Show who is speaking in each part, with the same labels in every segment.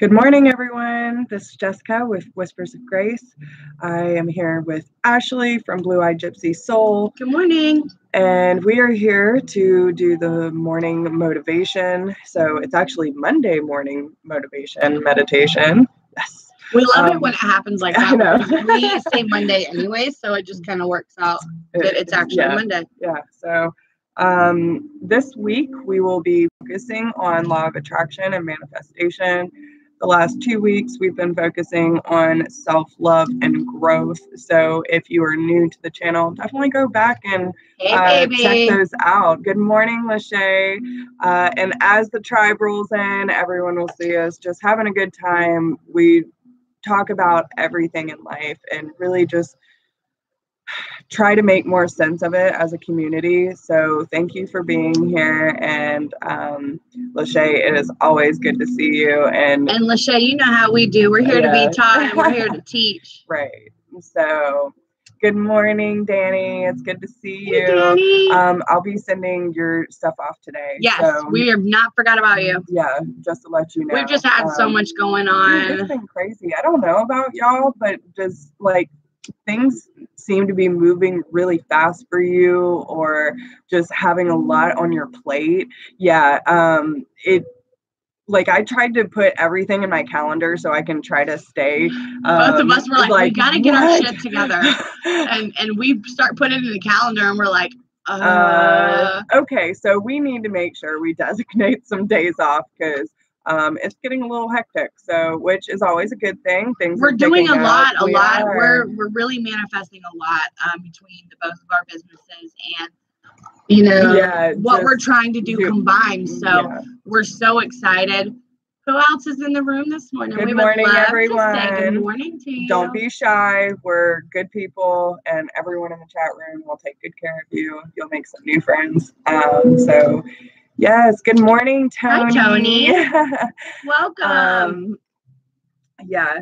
Speaker 1: Good morning, everyone. This is Jessica with Whispers of Grace. I am here with Ashley from Blue Eyed Gypsy Soul.
Speaker 2: Good morning.
Speaker 1: And we are here to do the morning motivation. So it's actually Monday morning motivation meditation. Yes.
Speaker 2: We love it when it happens like that.
Speaker 1: I know.
Speaker 2: We say Monday anyway, so it just kind of works out that it's actually Monday.
Speaker 1: Yeah. So this week we will be focusing on law of attraction and manifestation. The last 2 weeks, we've been focusing on self-love and growth. So if you are new to the channel, definitely go back and check those out. Good morning, Lachey. And as the tribe rolls in, everyone will see us just having a good time. We talk about everything in life and really just try to make more sense of it as a community. So thank you for being here. And Lachey, it is always good to see you. And
Speaker 2: Lachey, you know how we do. We're here to be taught and we're here to teach.
Speaker 1: Right. So good morning, Danny. It's good to see you.
Speaker 2: Danny.
Speaker 1: I'll be sending your stuff off today.
Speaker 2: Yes,
Speaker 1: so,
Speaker 2: we have not forgot about you.
Speaker 1: Yeah, just to let you know.
Speaker 2: We've just had so much going on.
Speaker 1: It's been crazy. I don't know about y'all, but just like things seem to be moving really fast for you, or just having a lot on your plate. Yeah. I tried to put everything in my calendar so I can try to stay.
Speaker 2: Both of us were like, we got to get our shit together. and we start putting it in the calendar and we're like,
Speaker 1: okay, so we need to make sure we designate some days off because it's getting a little hectic. So, which is always a good thing.
Speaker 2: We're doing a lot. We're really manifesting a lot between the both of our businesses and what we're trying to do combined. So we're so excited. Who else is in the room this morning?
Speaker 1: Good morning, everyone.
Speaker 2: To say good morning to you.
Speaker 1: Don't be shy. We're good people, and everyone in the chat room will take good care of you. You'll make some new friends. So yes, good morning, Tony.
Speaker 2: Hi, Tony. Welcome.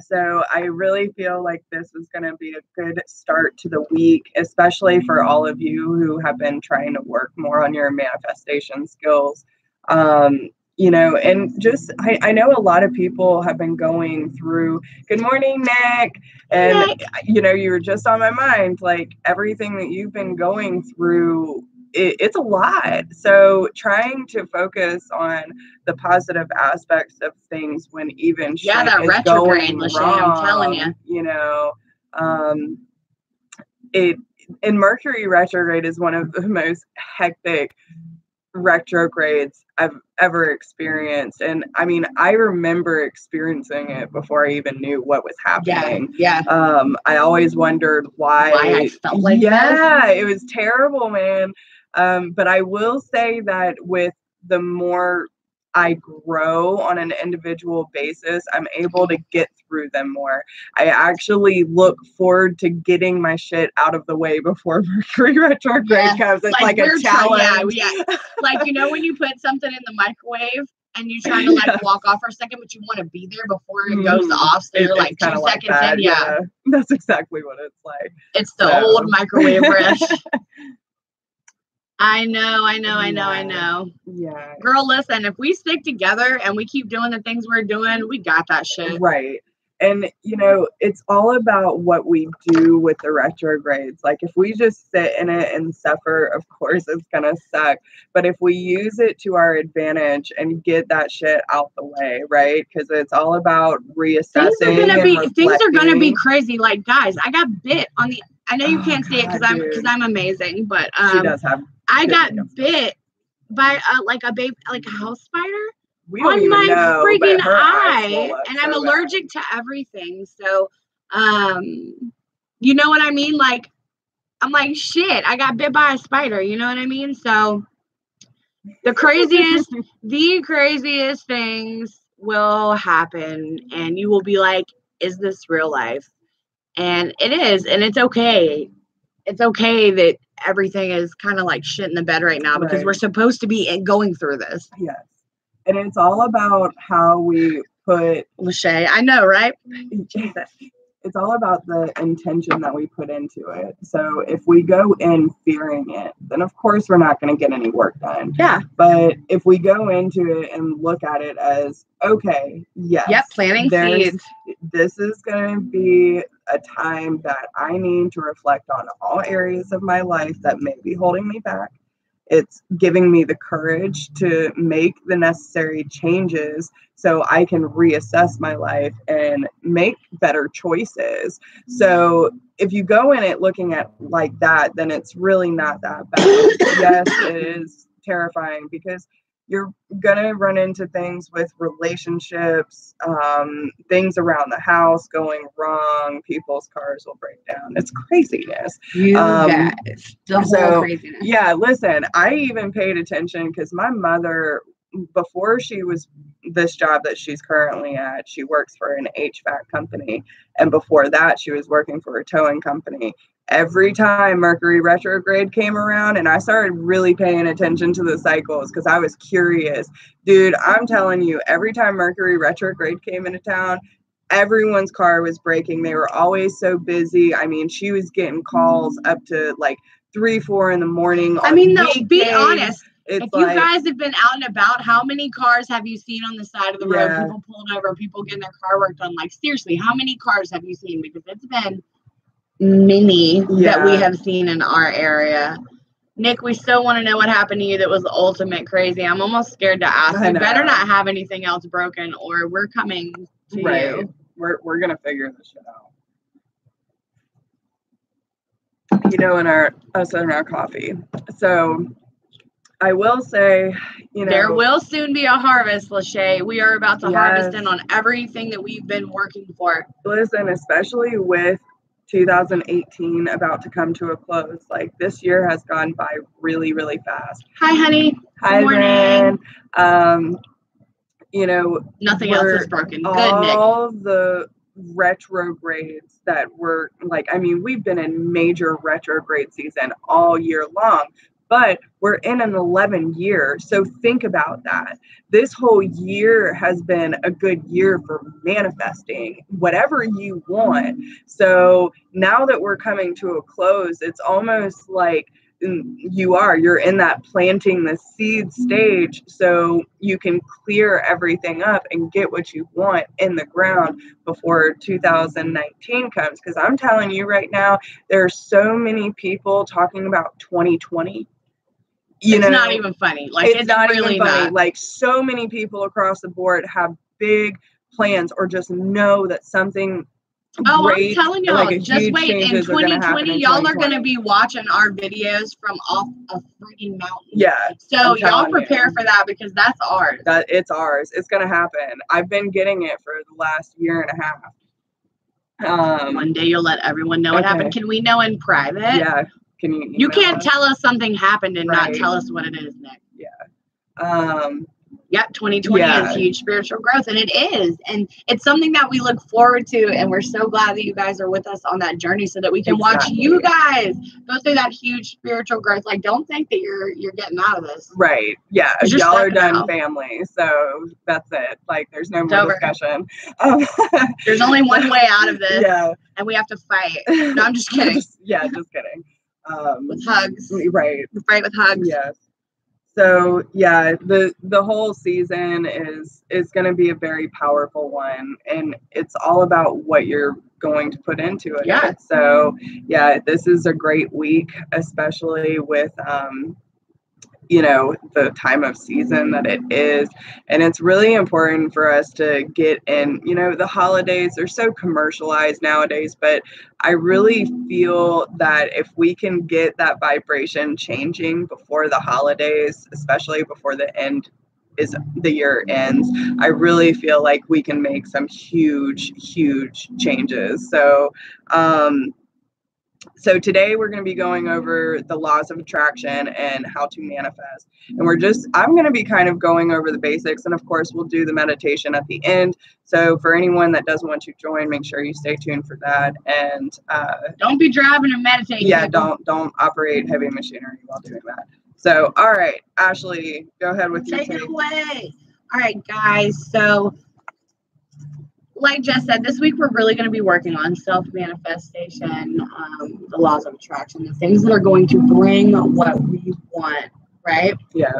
Speaker 1: So I really feel like this is going to be a good start to the week, especially for all of you who have been trying to work more on your manifestation skills. And just, I know a lot of people have been going through, good morning, Nick. And, you were just on my mind, like everything that you've been going through, it's a lot. So trying to focus on the positive aspects of things when even shit
Speaker 2: that
Speaker 1: is
Speaker 2: retrograde,
Speaker 1: going
Speaker 2: Lachey,
Speaker 1: wrong,
Speaker 2: I'm telling you.
Speaker 1: And Mercury retrograde is one of the most hectic retrogrades I've ever experienced. And I mean, I remember experiencing it before I even knew what was happening. I always wondered why
Speaker 2: I felt like that.
Speaker 1: It was terrible, man. But I will say that with the more I grow on an individual basis, I'm able to get through them more. I actually look forward to getting my shit out of the way before Mercury retrograde comes. It's like a challenge.
Speaker 2: Like, when you put something in the microwave and you try to walk off for a second, but you want to be there before it goes off. So you're like 2 seconds in. Yeah.
Speaker 1: That's exactly what it's like.
Speaker 2: It's the old microwave rush. I know.
Speaker 1: Yeah.
Speaker 2: Girl, listen, if we stick together and we keep doing the things we're doing, we got that shit.
Speaker 1: Right. And, it's all about what we do with the retrogrades. Like, if we just sit in it and suffer, of course, it's going to suck. But if we use it to our advantage and get that shit out the way, right? Because it's all about reassessing.
Speaker 2: Things are going to be crazy. Like, guys, I got bit on the... I know you can't see it because I'm amazing, but
Speaker 1: she does have.
Speaker 2: I got bit by a house spider
Speaker 1: on my
Speaker 2: freaking eye, and I'm allergic to everything. So, you know what I mean? Like, I'm like, shit, I got bit by a spider. You know what I mean? So, the craziest things will happen, and you will be like, is this real life? And it is, and it's okay. It's okay that everything is kind of like shit in the bed right now because we're supposed to be going through this.
Speaker 1: Yes. And it's all about how we put...
Speaker 2: Lachey, I know, right?
Speaker 1: Jesus. it's all about the intention that we put into it. So if we go in fearing it, then of course we're not going to get any work done.
Speaker 2: Yeah.
Speaker 1: But if we go into it and look at it as, okay, yes.
Speaker 2: Yep, planting seeds.
Speaker 1: This is going to be a time that I need to reflect on all areas of my life that may be holding me back. It's giving me the courage to make the necessary changes so I can reassess my life and make better choices. So if you go in it looking at like that, then it's really not that bad. Yes, it is terrifying because you're gonna run into things with relationships, things around the house going wrong, people's cars will break down. It's craziness.
Speaker 2: You guys, the whole craziness.
Speaker 1: Yeah, listen, I even paid attention because my mother, before she was this job that she's currently at, she works for an HVAC company. And before that, she was working for a towing company. Every time Mercury retrograde came around and I started really paying attention to the cycles because I was curious. Dude, I'm telling you, every time Mercury retrograde came into town, everyone's car was breaking. They were always so busy. I mean, she was getting calls up to like 3, 4 in the morning.
Speaker 2: I mean, no, be
Speaker 1: weekdays.
Speaker 2: honest.
Speaker 1: It's
Speaker 2: if you guys have been out and about, how many cars have you seen on the side of the road?
Speaker 1: Yeah.
Speaker 2: People pulling over, people getting their car work done. Like, seriously, how many cars have you seen? Because it's been many that we have seen in our area. Nick, we still want to know what happened to you that was ultimate crazy. I'm almost scared to ask. You better not have anything else broken or we're coming to you.
Speaker 1: We're going to figure this shit out. You know, in our coffee. So I will say, you know,
Speaker 2: there will soon be a harvest, Lachey. We are about to harvest in on everything that we've been working for.
Speaker 1: Listen, especially with 2018 about to come to a close. Like, this year has gone by really, really fast.
Speaker 2: Hi, honey.
Speaker 1: Hi,
Speaker 2: morning.
Speaker 1: You know,
Speaker 2: nothing else is broken. Good,
Speaker 1: all
Speaker 2: Nick.
Speaker 1: The retrogrades that were like, I mean, we've been in major retrograde season all year long. But we're in an 11 year. So think about that. This whole year has been a good year for manifesting whatever you want. So now that we're coming to a close, it's almost like you're in that planting the seed stage so you can clear everything up and get what you want in the ground before 2019 comes. Because I'm telling you right now, there are so many people talking about 2020.
Speaker 2: It's not even funny. Like, it's not really even funny.
Speaker 1: Like, so many people across the board have big plans or just know that something
Speaker 2: great, I'm telling y'all, like, just wait. In 2020, y'all are going to be watching our videos from off a freaking mountain.
Speaker 1: Yeah.
Speaker 2: So y'all prepare for that because that's ours.
Speaker 1: It's ours. It's going to happen. I've been getting it for the last year and a half.
Speaker 2: One day you'll let everyone know what happened. Can we know in private?
Speaker 1: Yeah. Can you?
Speaker 2: You can't tell us something happened and not tell us what it is, Nick.
Speaker 1: Yeah.
Speaker 2: Yeah, 2020 is huge spiritual growth, and it is. And it's something that we look forward to, and we're so glad that you guys are with us on that journey so that we can watch you guys go through that huge spiritual growth. Like, don't think that you're getting out of this.
Speaker 1: Right. Yeah. Y'all are done family. So that's it. Like, there's no more discussion.
Speaker 2: There's only one way out of this.
Speaker 1: Yeah.
Speaker 2: And we have to fight. No, I'm just kidding.
Speaker 1: just kidding.
Speaker 2: With hugs.
Speaker 1: Right.
Speaker 2: We fight with hugs.
Speaker 1: Yes. So yeah, the whole season is going to be a very powerful one, and it's all about what you're going to put into it.
Speaker 2: Yeah.
Speaker 1: So yeah, this is a great week, especially with you know, the time of season that it is. And it's really important for us to get in, you know, the holidays are so commercialized nowadays, but I really feel that if we can get that vibration changing before the holidays, especially before the year ends, I really feel like we can make some huge changes. So today we're going to be going over the laws of attraction and how to manifest. And I'm going to be kind of going over the basics. And of course, we'll do the meditation at the end. So for anyone that doesn't want to join, make sure you stay tuned for that. And
Speaker 2: don't be driving and meditating.
Speaker 1: Yeah, don't operate heavy machinery while doing that. So, all right, Ashley, go ahead with your
Speaker 2: take it away. All right, guys. So like Jess said, this week we're really going to be working on self-manifestation, the laws of attraction, the things that are going to bring what we want, right?
Speaker 1: Yeah.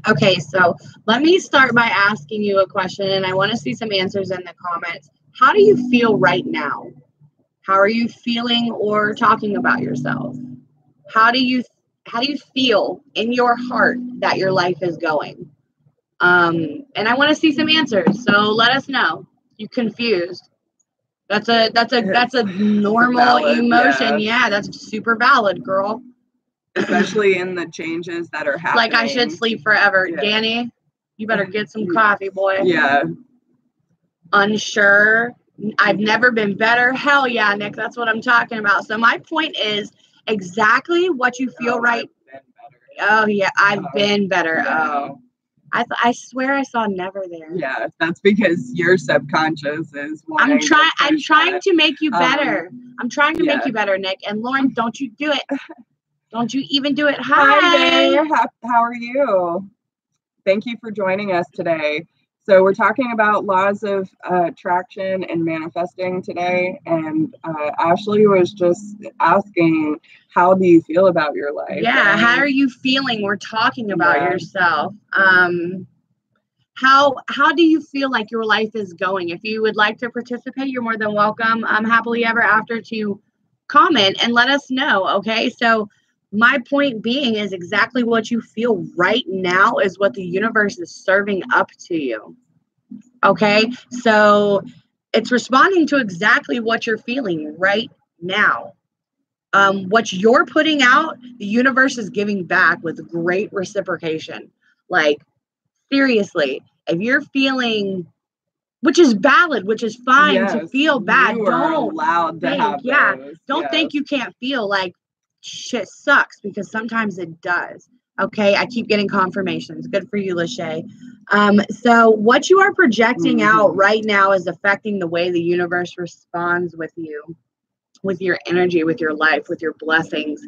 Speaker 2: Okay, so let me start by asking you a question, and I want to see some answers in the comments. How do you feel right now? How are you feeling or talking about yourself? How do you feel in your heart that your life is going? And I want to see some answers. So let us know. You confused. That's a normal
Speaker 1: valid,
Speaker 2: emotion. Yeah, that's super valid, girl.
Speaker 1: Especially in the changes that are happening.
Speaker 2: Like I should sleep forever.
Speaker 1: Yeah.
Speaker 2: Danny, you better get some coffee, boy.
Speaker 1: Yeah.
Speaker 2: Unsure. I've never been better. Hell yeah, Nick. That's what I'm talking about. So my point is exactly what you feel right. Oh yeah, I've been better.
Speaker 1: Yeah.
Speaker 2: Oh. I swear I saw never there.
Speaker 1: Yeah, that's because your subconscious is
Speaker 2: I'm trying to make you better. I'm trying to
Speaker 1: yeah.
Speaker 2: make you better, Nick. And Lauren, don't you do it. Don't you even do it.
Speaker 1: Hi there. How are you? Thank you for joining us today. So we're talking about laws of attraction and manifesting today. And Ashley was just asking, how do you feel about your life?
Speaker 2: Yeah, how are you feeling? We're talking about yourself. How do you feel like your life is going? If you would like to participate, you're more than welcome. Happily ever after to comment and let us know. Okay, so my point being is exactly what you feel right now is what the universe is serving up to you. Okay, so it's responding to exactly what you're feeling right now. What you're putting out, the universe is giving back with great reciprocation. Like, seriously, if you're feeling, which is valid, which is fine to feel bad, don't
Speaker 1: allowed to have those.
Speaker 2: Don't think you can't feel like shit sucks, because sometimes it does. Okay, I keep getting confirmations. Good for you, Lachey. So what you are projecting out right now is affecting the way the universe responds with you, with your energy, with your life, with your blessings.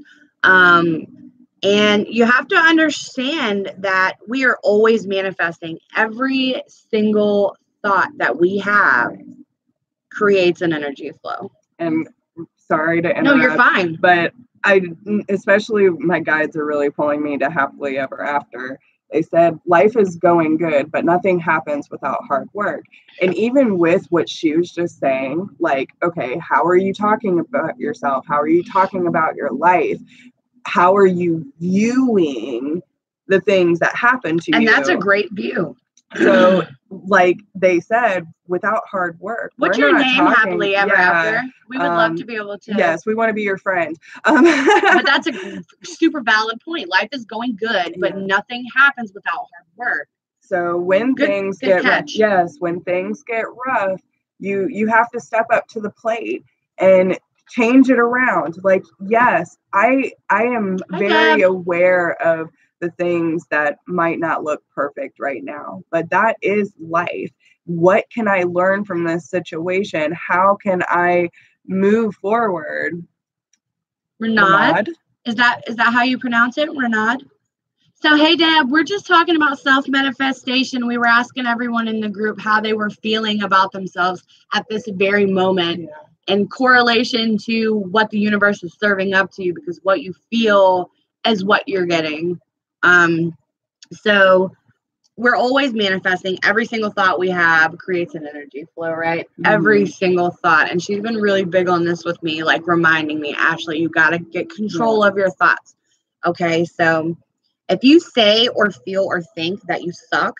Speaker 2: And you have to understand that we are always manifesting. Every single thought that we have creates an energy flow.
Speaker 1: And sorry to interrupt.
Speaker 2: No, you're fine.
Speaker 1: But especially my guides are really pulling me to happily ever after. They said life is going good, but nothing happens without hard work. And even with what she was just saying, like, okay, how are you talking about yourself? How are you talking about your life? How are you viewing the things that happen to you?
Speaker 2: And that's a great view.
Speaker 1: So, like they said, without hard work.
Speaker 2: What's your name, happily ever after? We would love to be able to.
Speaker 1: Yes, we want to be your friend.
Speaker 2: But that's a super valid point. Life is going good, but nothing happens without hard work.
Speaker 1: So when things get rough, you have to step up to the plate and change it around. Like, yes, I am very aware of the things that might not look perfect right now, but that is life. What can I learn from this situation? How can I move forward?
Speaker 2: Renard? Is that how you pronounce it? Renard? So, hey, Deb, we're just talking about self-manifestation. We were asking everyone in the group how they were feeling about themselves at this very moment in correlation to what the universe is serving up to you, because what you feel is what you're getting. So we're always manifesting. Every single thought we have creates an energy flow, right? Every single thought. And she's been really big on this with me, like reminding me, Ashley, you got to get control of your thoughts. Okay, so if you say or feel or think that you suck,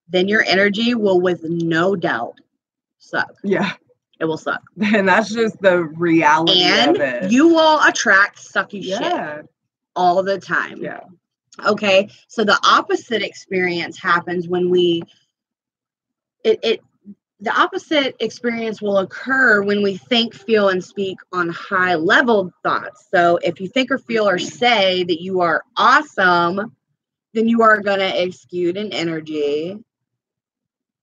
Speaker 2: then your energy will with no doubt suck. Yeah. It will suck.
Speaker 1: And that's just the reality of it.
Speaker 2: And you will attract sucky shit all the time.
Speaker 1: Yeah.
Speaker 2: Okay, so the opposite experience happens when the opposite experience will occur when we think, feel, and speak on high level thoughts. So if you think or feel or say that you are awesome, then you are going to exude an energy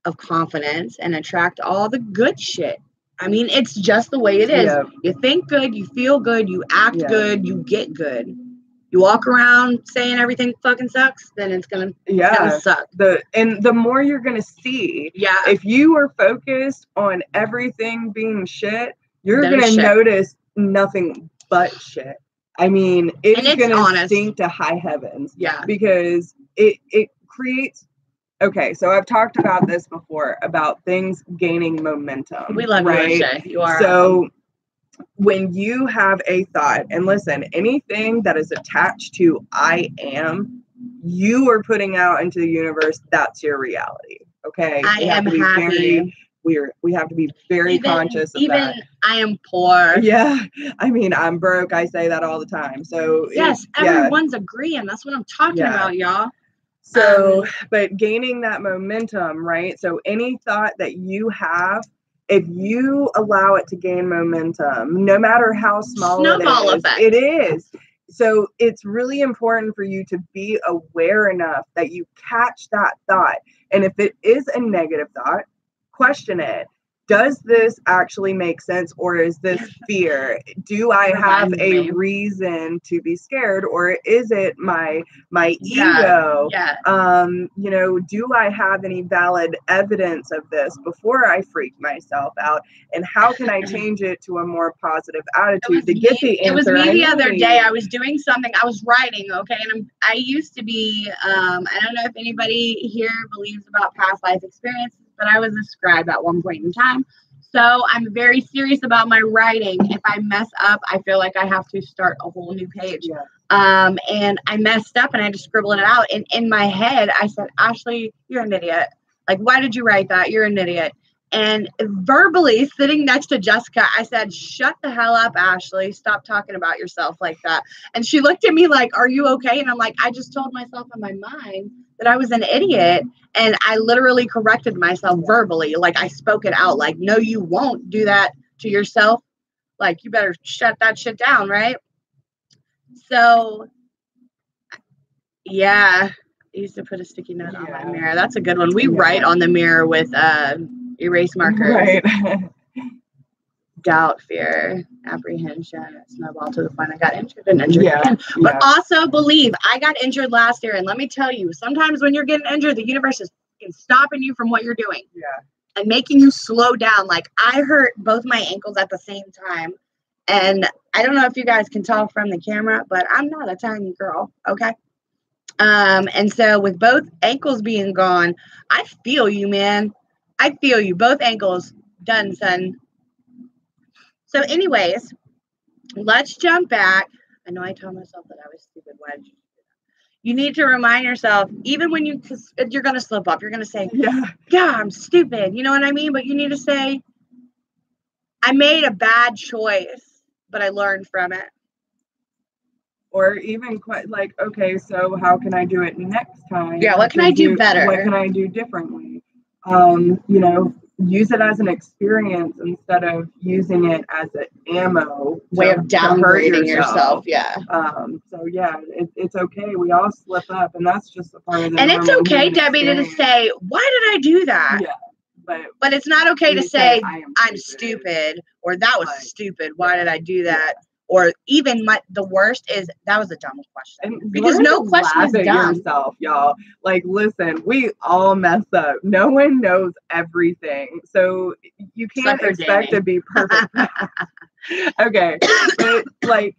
Speaker 2: of confidence and attract all the good shit. I mean, it's just the way it is. You think good, you feel good, you act good, you get good. You walk around saying everything fucking sucks, then it's gonna suck.
Speaker 1: The more you're gonna see, if you are focused on everything being shit, you're gonna notice nothing but shit. I mean, it's gonna sink to high heavens.
Speaker 2: Yeah.
Speaker 1: Because it creates. Okay, so I've talked about this before about things gaining momentum.
Speaker 2: We love
Speaker 1: right?
Speaker 2: you, Shay. You are
Speaker 1: so. When you have a thought, and listen, anything that is attached to I am, you are putting out into the universe, that's your reality. Okay.
Speaker 2: I am happy.
Speaker 1: We have to be very conscious of that.
Speaker 2: Even I am poor.
Speaker 1: Yeah. I mean, I'm broke. I say that all the time. So
Speaker 2: yes, everyone's agreeing. That's what I'm talking about, y'all.
Speaker 1: So, but gaining that momentum, right? So any thought that you have, if you allow it to gain momentum, no matter how small
Speaker 2: Snowball effect.
Speaker 1: It is. So it's really important for you to be aware enough that you catch that thought. And if it is a negative thought, question it. Does this actually make sense, or is this fear? Do I have a reason to be scared, or is it my ego? You know, do I have any valid evidence of this before I freak myself out? And how can I change it to a more positive attitude to get the answer?
Speaker 2: It was me the other day. I was doing something. I was writing, okay, and I used to be. I don't know if anybody here believes about past life experiences, but I was a scribe at one point in time. So I'm very serious about my writing. If I mess up, I feel like I have to start a whole new page. And I messed up and I had to scribble it out. And in my head, I said, Ashley, you're an idiot. Like, why did you write that? You're an idiot. And verbally sitting next to Jessica, I said, shut the hell up, Ashley. Stop talking about yourself like that. And she looked at me like, are you okay? And I'm like, I just told myself in my mind that I was an idiot. And I literally corrected myself verbally. Like, I spoke it out. Like, no, you won't do that to yourself. Like, you better shut that shit down, right? So, yeah. I used to put a sticky note on my mirror. That's a good one. We write on the mirror with erase markers.
Speaker 1: Right.
Speaker 2: Doubt, fear, apprehension, snowball to the point I got injured and injured again. But also believe, I got injured last year. And let me tell you, sometimes when you're getting injured, the universe is stopping you from what you're doing. And making you slow down. Like, I hurt both my ankles at the same time. And I don't know if you guys can tell from the camera, but I'm not a tiny girl. Okay. And so with both ankles being gone, I feel you, man. I feel you. Both ankles done, son. So anyways, let's jump back. I know I told myself that I was stupid. Why did you do that? You need to remind yourself, even when you're going to slip up, you're going to say, yeah, I'm stupid. You know what I mean? But you need to say, I made a bad choice, but I learned from it.
Speaker 1: Or even quite like, okay, so how can I do it next time?
Speaker 2: Yeah, what can I do better?
Speaker 1: What can I do differently? You know, use it as an experience instead of using it as an ammo
Speaker 2: way of downgrading yourself.
Speaker 1: So yeah, it's okay. We all slip up, and that's just a part of the
Speaker 2: And it's okay, Debbie, to say, why did I do that?
Speaker 1: Yeah.
Speaker 2: But it's not okay to say I'm stupid, or that was stupid. Why did I do that? Or even the worst is that was a dumb question.
Speaker 1: And
Speaker 2: because no question is dumb.
Speaker 1: Yourself, y'all. Like, listen, we all mess up. No one knows everything, so you can't expect to be perfect. Okay, but like,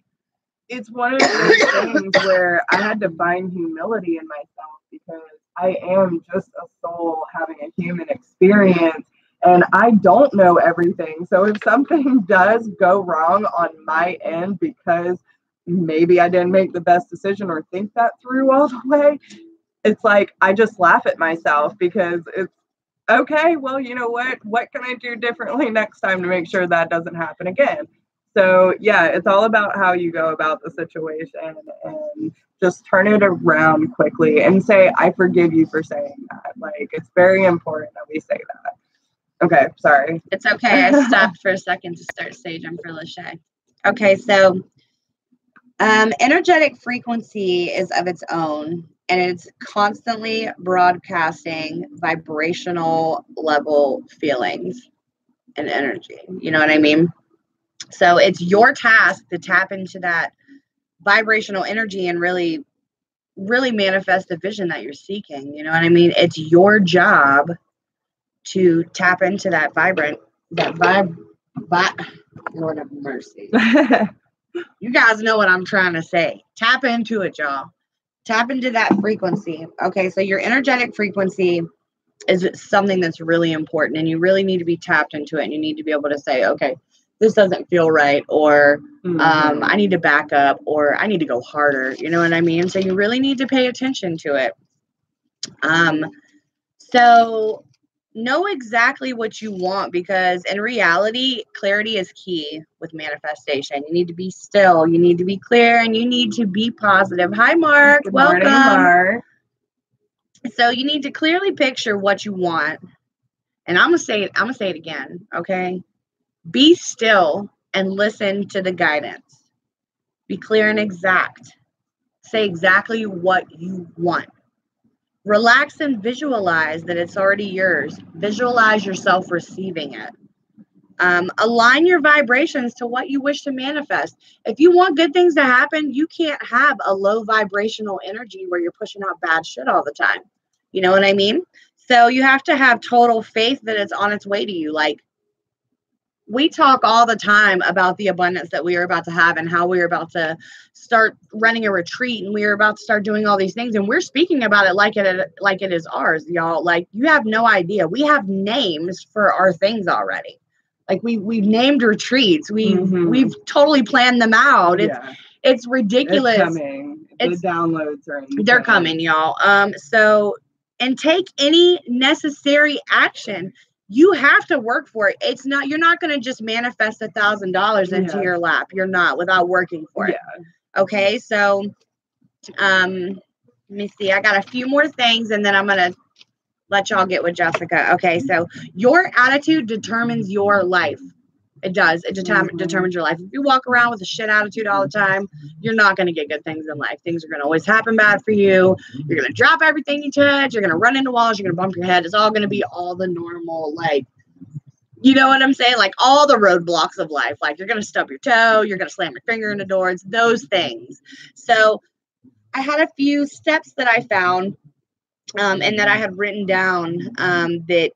Speaker 1: it's one of those things where I had to find humility in myself because I am just a soul having a human experience. And I don't know everything. So if something does go wrong on my end because maybe I didn't make the best decision or think that through all the way, it's like I just laugh at myself because it's okay, well, you know what can I do differently next time to make sure that doesn't happen again? So yeah, it's all about how you go about the situation and just turn it around quickly and say, I forgive you for saying that. Like, it's very important that we say that. Okay, sorry.
Speaker 2: It's okay. I stopped for a second to start saging for Lachey. Okay, so energetic frequency is of its own, and it's constantly broadcasting vibrational level feelings and energy. You know what I mean? So it's your task to tap into that vibrational energy and really manifest the vision that you're seeking. You know what I mean? It's your job to tap into that Lord have mercy. You guys know what I'm trying to say. Tap into it, y'all. Tap into that frequency. Okay, so your energetic frequency is something that's really important, and you really need to be tapped into it, and you need to be able to say, okay, this doesn't feel right, or I need to back up, or I need to go harder. You know what I mean? So you really need to pay attention to it. So know exactly what you want, because in reality, clarity is key with manifestation. You need to be still, you need to be clear, and you need to be positive. Hi, Mark.
Speaker 1: Good
Speaker 2: Welcome.
Speaker 1: morning, Mark.
Speaker 2: So you need to clearly picture what you want. And I'm gonna say it again, okay? Be still and listen to the guidance. Be clear and exact. Say exactly what you want. Relax and visualize that it's already yours. Visualize yourself receiving it. Align your vibrations to what you wish to manifest. If you want good things to happen, you can't have a low vibrational energy where you're pushing out bad shit all the time. You know what I mean? So you have to have total faith that it's on its way to you. Like, we talk all the time about the abundance that we are about to have and how we're about to start running a retreat, and we're about to start doing all these things, and we're speaking about it like it is ours, y'all. Like, you have no idea. We have names for our things already. Like, we've named retreats. We've totally planned them out. It's ridiculous.
Speaker 1: It's coming. The downloads are
Speaker 2: they're coming, y'all. And take any necessary action. You have to work for it. You're not going to just manifest $1,000 into your lap. You're not, without working for it. Okay. So, let me see. I got a few more things, and then I'm going to let y'all get with Jessica. Okay. So your attitude determines your life. It does. It determines your life. If you walk around with a shit attitude all the time, you're not going to get good things in life. Things are going to always happen bad for you. You're going to drop everything you touch. You're going to run into walls. You're going to bump your head. It's all going to be all the normal, like, you know what I'm saying? Like, all the roadblocks of life. Like, you're going to stub your toe. You're going to slam your finger in the door. It's those things. So I had a few steps that I found and that I had written down that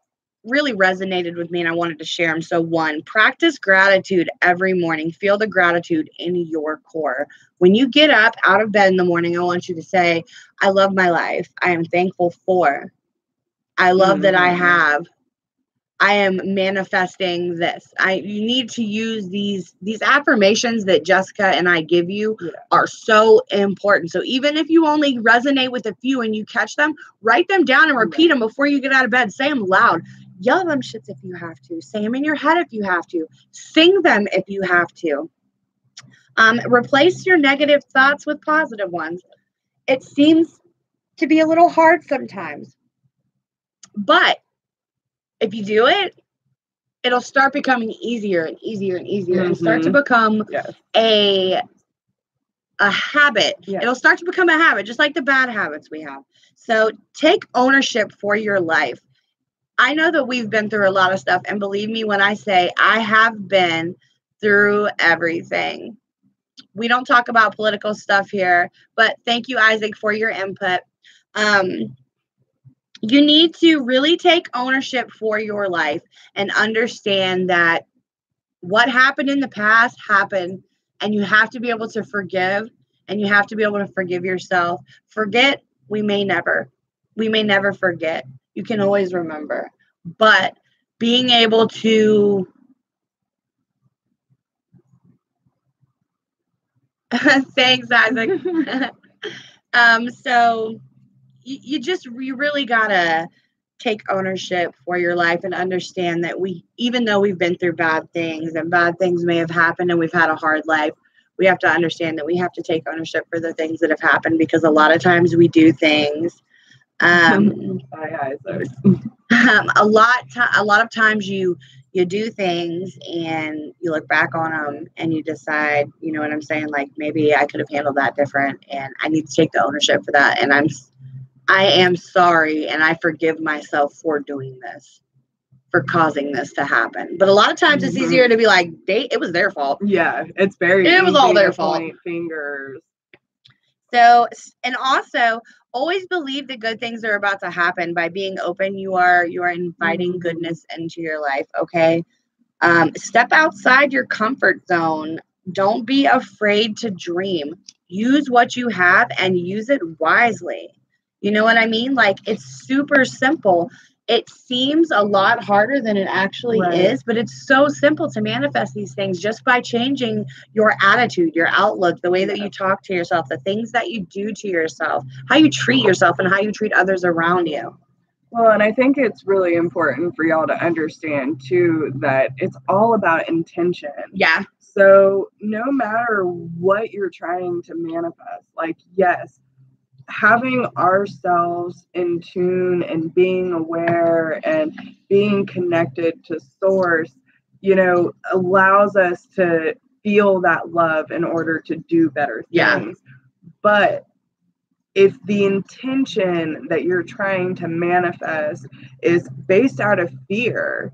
Speaker 2: really resonated with me, and I wanted to share them. So 1, practice gratitude every morning. Feel the gratitude in your core. When you get up out of bed in the morning, I want you to say, I love my life. I am thankful for. I love that I have. I am manifesting this. You need to use these affirmations that Jessica and I give you are so important. So even if you only resonate with a few and you catch them, write them down and repeat them before you get out of bed. Say them loud. Yell them shits if you have to. Say them in your head if you have to. Sing them if you have to. Replace your negative thoughts with positive ones. It seems to be a little hard sometimes, but if you do it, it'll start becoming easier and easier and easier, and start to become a habit. It'll start to become a habit, just like the bad habits we have. So take ownership for your life. I know that we've been through a lot of stuff, and believe me when I say I have been through everything. We don't talk about political stuff here, but thank you, Isaac, for your input. You need to really take ownership for your life and understand that what happened in the past happened, and you have to be able to forgive, and you have to be able to forgive yourself. Forget, we may never forget. You can always remember, but being able to thanks, Isaac. So you really gotta take ownership for your life and understand that even though we've been through bad things and bad things may have happened and we've had a hard life, we have to understand that we have to take ownership for the things that have happened, because a lot of times we do things. A lot of times you do things and you look back on them and you decide, you know what I'm saying? Like, maybe I could have handled that different, and I need to take the ownership for that. And I am sorry, and I forgive myself for doing this, for causing this to happen. But a lot of times it's easier to be like, it was their fault.
Speaker 1: Yeah, it's very
Speaker 2: It was all their fault.
Speaker 1: Point fingers
Speaker 2: So, and also always believe that good things are about to happen. By being open, you are inviting goodness into your life. Okay. Step outside your comfort zone. Don't be afraid to dream. Use what you have and use it wisely. You know what I mean? Like, it's super simple. It seems a lot harder than it actually is, but it's so simple to manifest these things just by changing your attitude, your outlook, the way that you talk to yourself, the things that you do to yourself, how you treat yourself, and how you treat others around you.
Speaker 1: Well, and I think it's really important for y'all to understand too that it's all about intention.
Speaker 2: Yeah.
Speaker 1: So no matter what you're trying to manifest, like, yes, having ourselves in tune and being aware and being connected to source, allows us to feel that love in order to do better things.
Speaker 2: Yeah.
Speaker 1: But if the intention that you're trying to manifest is based out of fear,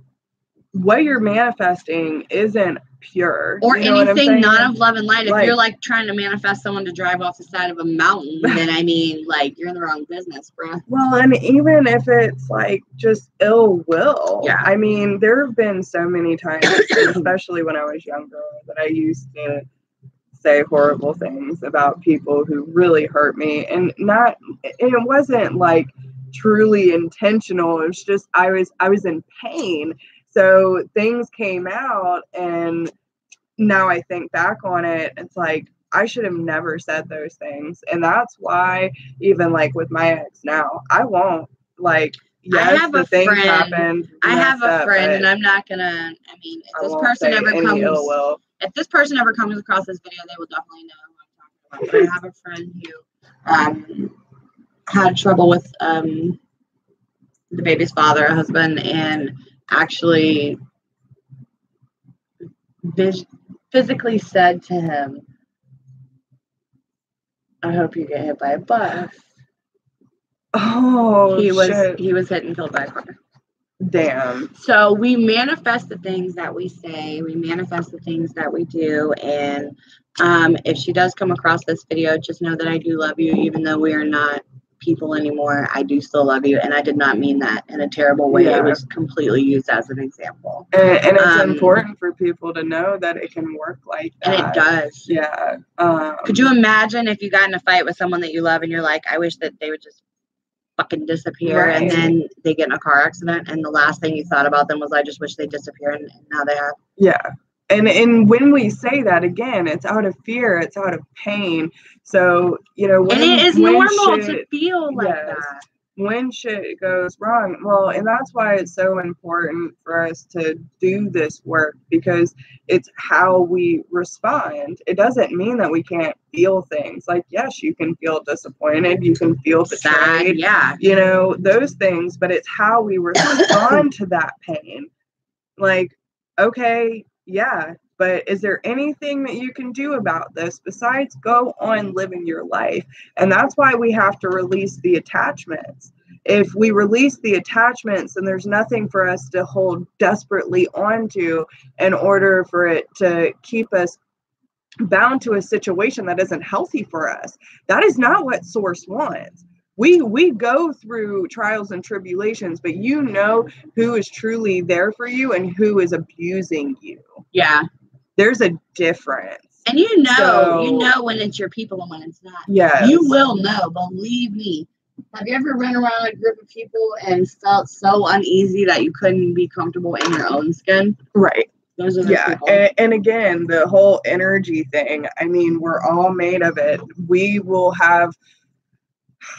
Speaker 1: what you're manifesting isn't pure.
Speaker 2: Or anything not of love and light. If you're like trying to manifest someone to drive off the side of a mountain, then I mean, like, you're in the wrong business, bro.
Speaker 1: Well, and even if it's like just ill will, I mean, there have been so many times, especially when I was younger, that I used to say horrible things about people who really hurt me, and it wasn't like truly intentional. It was just I was in pain. So things came out, and now I think back on it, it's like I should have never said those things. And that's why even like with my ex now, I won't, like, yes, the thing happened.
Speaker 2: I have a friend, and I'm not gonna, I mean, if this person ever comes across this video, they will definitely know who I'm talking about. But I have a friend who had trouble with the baby's father, a husband, and actually physically said to him, I hope you get hit by a bus.
Speaker 1: Oh,
Speaker 2: he was hit and killed by a car.
Speaker 1: Damn.
Speaker 2: So we manifest the things that we say, we manifest the things that we do. And if she does come across this video, just know that I do love you, even though we are not people anymore. I do still love you, and I did not mean that in a terrible way. It was completely used as an example.
Speaker 1: And it's important for people to know that it can work like that.
Speaker 2: And it does.
Speaker 1: Yeah.
Speaker 2: Could you imagine if you got in a fight with someone that you love and you're like, I wish that they would just fucking disappear, and then they get in a car accident, and the last thing you thought about them was, I just wish they disappear, and now they have.
Speaker 1: Yeah. And when we say that, again, it's out of fear, it's out of pain. So, and
Speaker 2: it is normal to feel like that.
Speaker 1: When shit goes wrong, well, and that's why it's so important for us to do this work, because it's how we respond. It doesn't mean that we can't feel things. Like, yes, you can feel disappointed, you can feel betrayed, those things, but it's how we respond to that pain. Like, okay, yeah, but is there anything that you can do about this besides go on living your life? And that's why we have to release the attachments. If we release the attachments, then there's nothing for us to hold desperately onto in order for it to keep us bound to a situation that isn't healthy for us. That is not what Source wants. We go through trials and tribulations, but you know who is truly there for you and who is abusing you.
Speaker 2: Yeah.
Speaker 1: There's a difference.
Speaker 2: And you know when it's your people and when it's not.
Speaker 1: Yeah.
Speaker 2: You will know, believe me. Have you ever run around a group of people and felt so uneasy that you couldn't be comfortable in your own skin?
Speaker 1: Right.
Speaker 2: Those are the people.
Speaker 1: And again, the whole energy thing, I mean, we're all made of it. We will have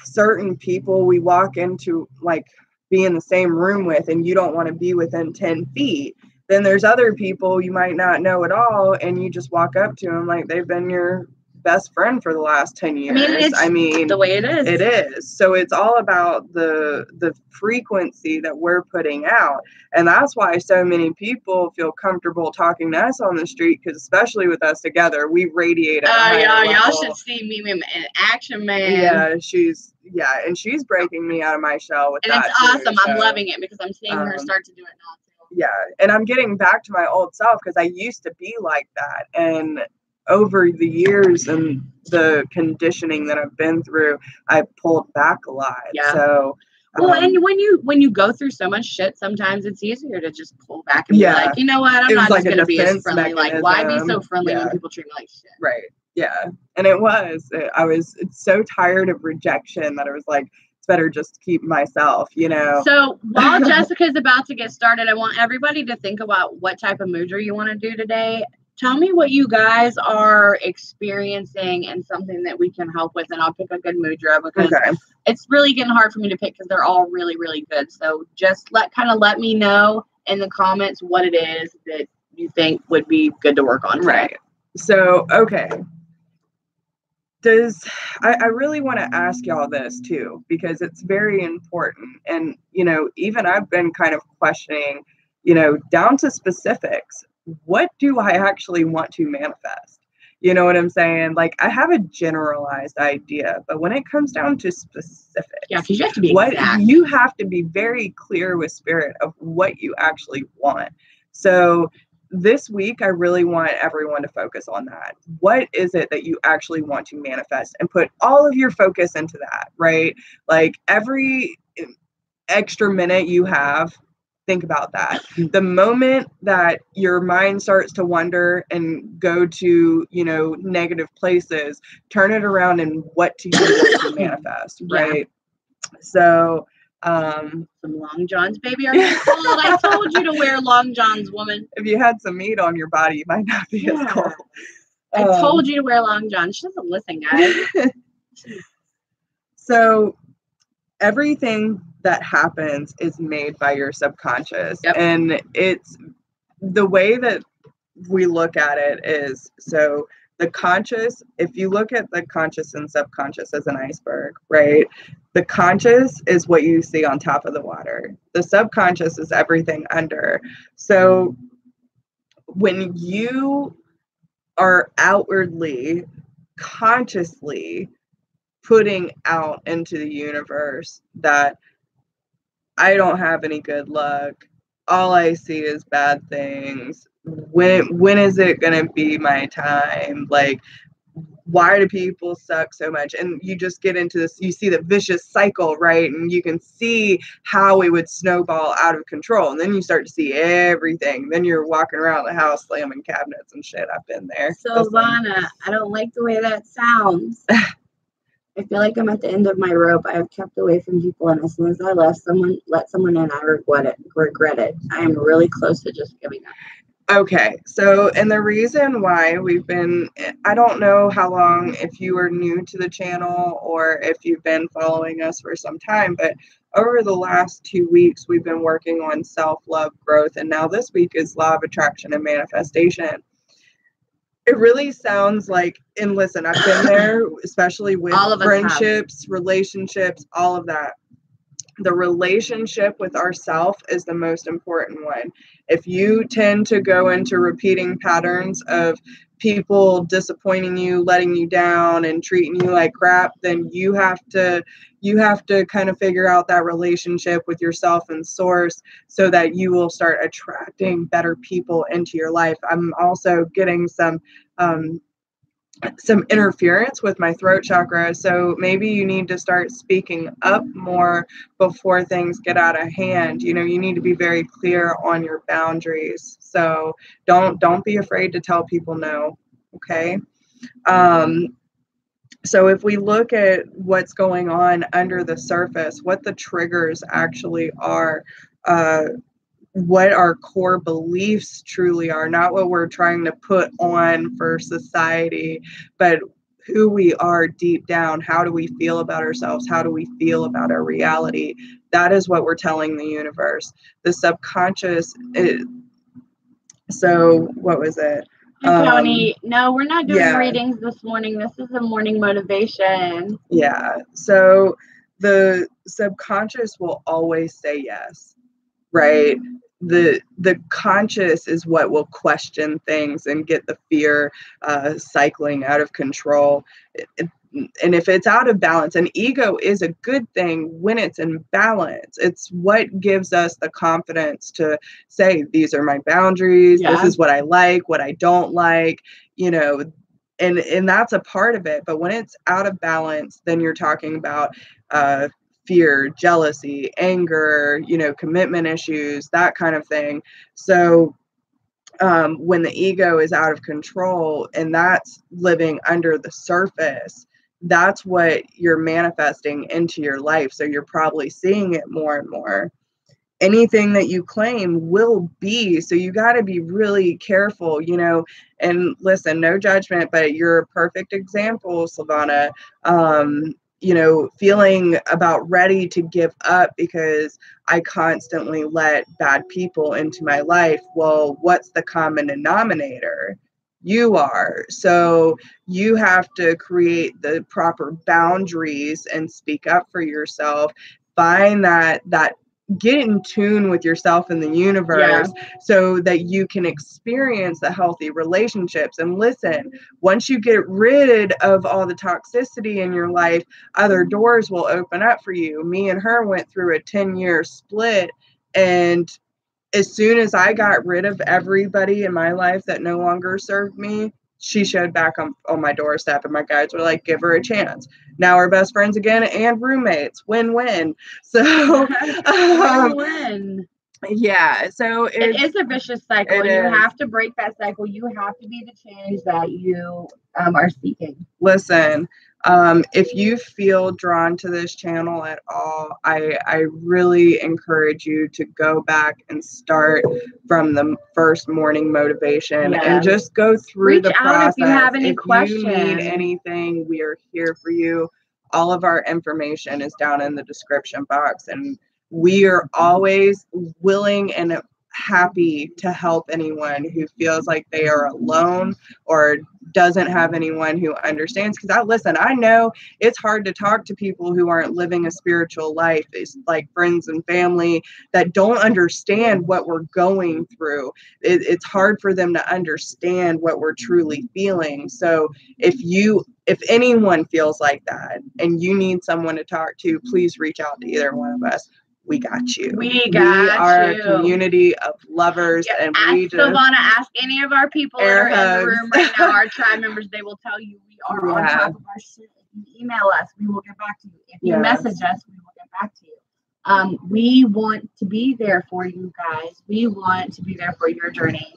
Speaker 1: certain people we walk into, like, be in the same room with, and you don't want to be within 10 feet. Then there's other people you might not know at all, and you just walk up to them like they've been your best friend for the last 10 years.
Speaker 2: I mean, the way it is.
Speaker 1: It is. So it's all about the frequency that we're putting out. And that's why so many people feel comfortable talking to us on the street, because especially with us together, we radiate.
Speaker 2: Y'all should see me in action, man.
Speaker 1: Yeah, and she's breaking me out of my shell with that.
Speaker 2: And it's awesome. I'm loving it because I'm seeing her start to do it now.
Speaker 1: Yeah, and I'm getting back to my old self, because I used to be like that, and over the years and the conditioning that I've been through, I pulled back a lot.
Speaker 2: Yeah.
Speaker 1: So,
Speaker 2: well, and when you go through so much shit, sometimes it's easier to just pull back and be like, you know what, I'm not just going to be as friendly. Like, why be so friendly when people treat me like shit?
Speaker 1: Right. Yeah. And I was so tired of rejection that I was like, it's better just to keep myself, you know.
Speaker 2: So while Jessica's about to get started, I want everybody to think about what type of mudra you want to do today. Tell me what you guys are experiencing and something that we can help with, and I'll pick a good mudra because it's really getting hard for me to pick because they're all really, really good. So just let me know in the comments what it is that you think would be good to work on today.
Speaker 1: Right. So, okay. I really want to ask y'all this too, because it's very important. And, you know, even I've been kind of questioning, you know, down to specifics, what do I actually want to manifest? You know what I'm saying? Like, I have a generalized idea, but when it comes down to specifics,
Speaker 2: because you have to be exact.
Speaker 1: You have to be very clear with spirit of what you actually want. So this week, I really want everyone to focus on that. What is it that you actually want to manifest, and put all of your focus into that, right? Like every extra minute you have, think about that. The moment that your mind starts to wander and go to, you know, negative places, turn it around and what do you want to manifest, right? So,
Speaker 2: some long johns, baby. Are you cold? I told you to wear long johns, woman.
Speaker 1: If you had some meat on your body, you might not be as cold.
Speaker 2: I told you to wear long johns. She doesn't listen, guys.
Speaker 1: So everything that happens is made by your subconscious. And it's the way that we look at it is, so the conscious, if you look at the conscious and subconscious as an iceberg, right? The conscious is what you see on top of the water. The subconscious is everything under. So when you are outwardly, consciously putting out into the universe that I don't have any good luck, all I see is bad things, when is it gonna be my time? Like, why do people suck so much? And you just get into this, you see the vicious cycle, right? And you can see how it would snowball out of control. And then you start to see everything. Then you're walking around the house slamming cabinets and shit. I've been there.
Speaker 2: So, Lana, I don't like the way that sounds. I feel like I'm at the end of my rope. I have kept away from people, and as soon as I let someone in, I regret it. I am really close to just giving up.
Speaker 1: Okay, so, and the reason why we've been, I don't know how long, if you are new to the channel or if you've been following us for some time, but over the last 2 weeks, we've been working on self-love, growth, and now this week is law of attraction and manifestation. It really sounds like, and listen, I've been there, especially with friendships, relationships, all of that. The relationship with ourself is the most important one. If you tend to go into repeating patterns of people disappointing you, letting you down, and treating you like crap, then you have to kind of figure out that relationship with yourself and source so that you will start attracting better people into your life. I'm also getting some interference with my throat chakra, so maybe you need to start speaking up more before things get out of hand. You know, you need to be very clear on your boundaries. So don't be afraid to tell people no. Okay. So if we look at what's going on under the surface, what the triggers actually are, what our core beliefs truly are, not what we're trying to put on for society, but who we are deep down. How do we feel about ourselves? How do we feel about our reality? That is what we're telling the universe. The subconscious is, so what was it?
Speaker 2: Tony, no, we're not doing readings this morning. This is a morning motivation.
Speaker 1: Yeah. So the subconscious will always say yes, right? The conscious is what will question things and get the fear cycling out of control. And if it's out of balance, and ego is a good thing when it's in balance. It's what gives us the confidence to say, these are my boundaries. This is what I like, what I don't like. You know, and that's a part of it. But when it's out of balance, then you're talking about fear, jealousy, anger, commitment issues, that kind of thing. So when the ego is out of control and that's living under the surface, that's what you're manifesting into your life. So you're probably seeing it more and more. Anything that you claim will be. So you got to be really careful, and listen, no judgment, but you're a perfect example, Silvana. Feeling about ready to give up because I constantly let bad people into my life. Well, what's the common denominator? You are. So you have to create the proper boundaries and speak up for yourself. Find that get in tune with yourself and the universe so that you can experience the healthy relationships. And listen, once you get rid of all the toxicity in your life, other doors will open up for you. Me and her went through a 10-year split, and as soon as I got rid of everybody in my life that no longer served me, she showed back on my doorstep, and my guides were like, give her a chance. Now we're best friends again and roommates. Win-win. So
Speaker 2: win-win.
Speaker 1: Yeah. So
Speaker 2: it is a vicious cycle. You have to break that cycle. You have to be the change that you are seeking.
Speaker 1: Listen, if you feel drawn to this channel at all, I really encourage you to go back and start from the first morning motivation and just go through the process.
Speaker 2: If you have any questions.
Speaker 1: You need anything, we are here for you. All of our information is down in the description box, and we are always willing and happy to help anyone who feels like they are alone or doesn't have anyone who understands. Because I know it's hard to talk to people who aren't living a spiritual life. It's like friends and family that don't understand what we're going through. It's hard for them to understand what we're truly feeling. So if anyone feels like that and you need someone to talk to, please reach out to either one of us. We got you.
Speaker 2: We are
Speaker 1: a community of lovers, and we just
Speaker 2: Silvana, ask any of our people that are in the room right now, our tribe members. They will tell you we are on top of our shit. If you email us, we will get back to you. If you message us, we will get back to you. We want to be there for you guys. We want to be there for your journey.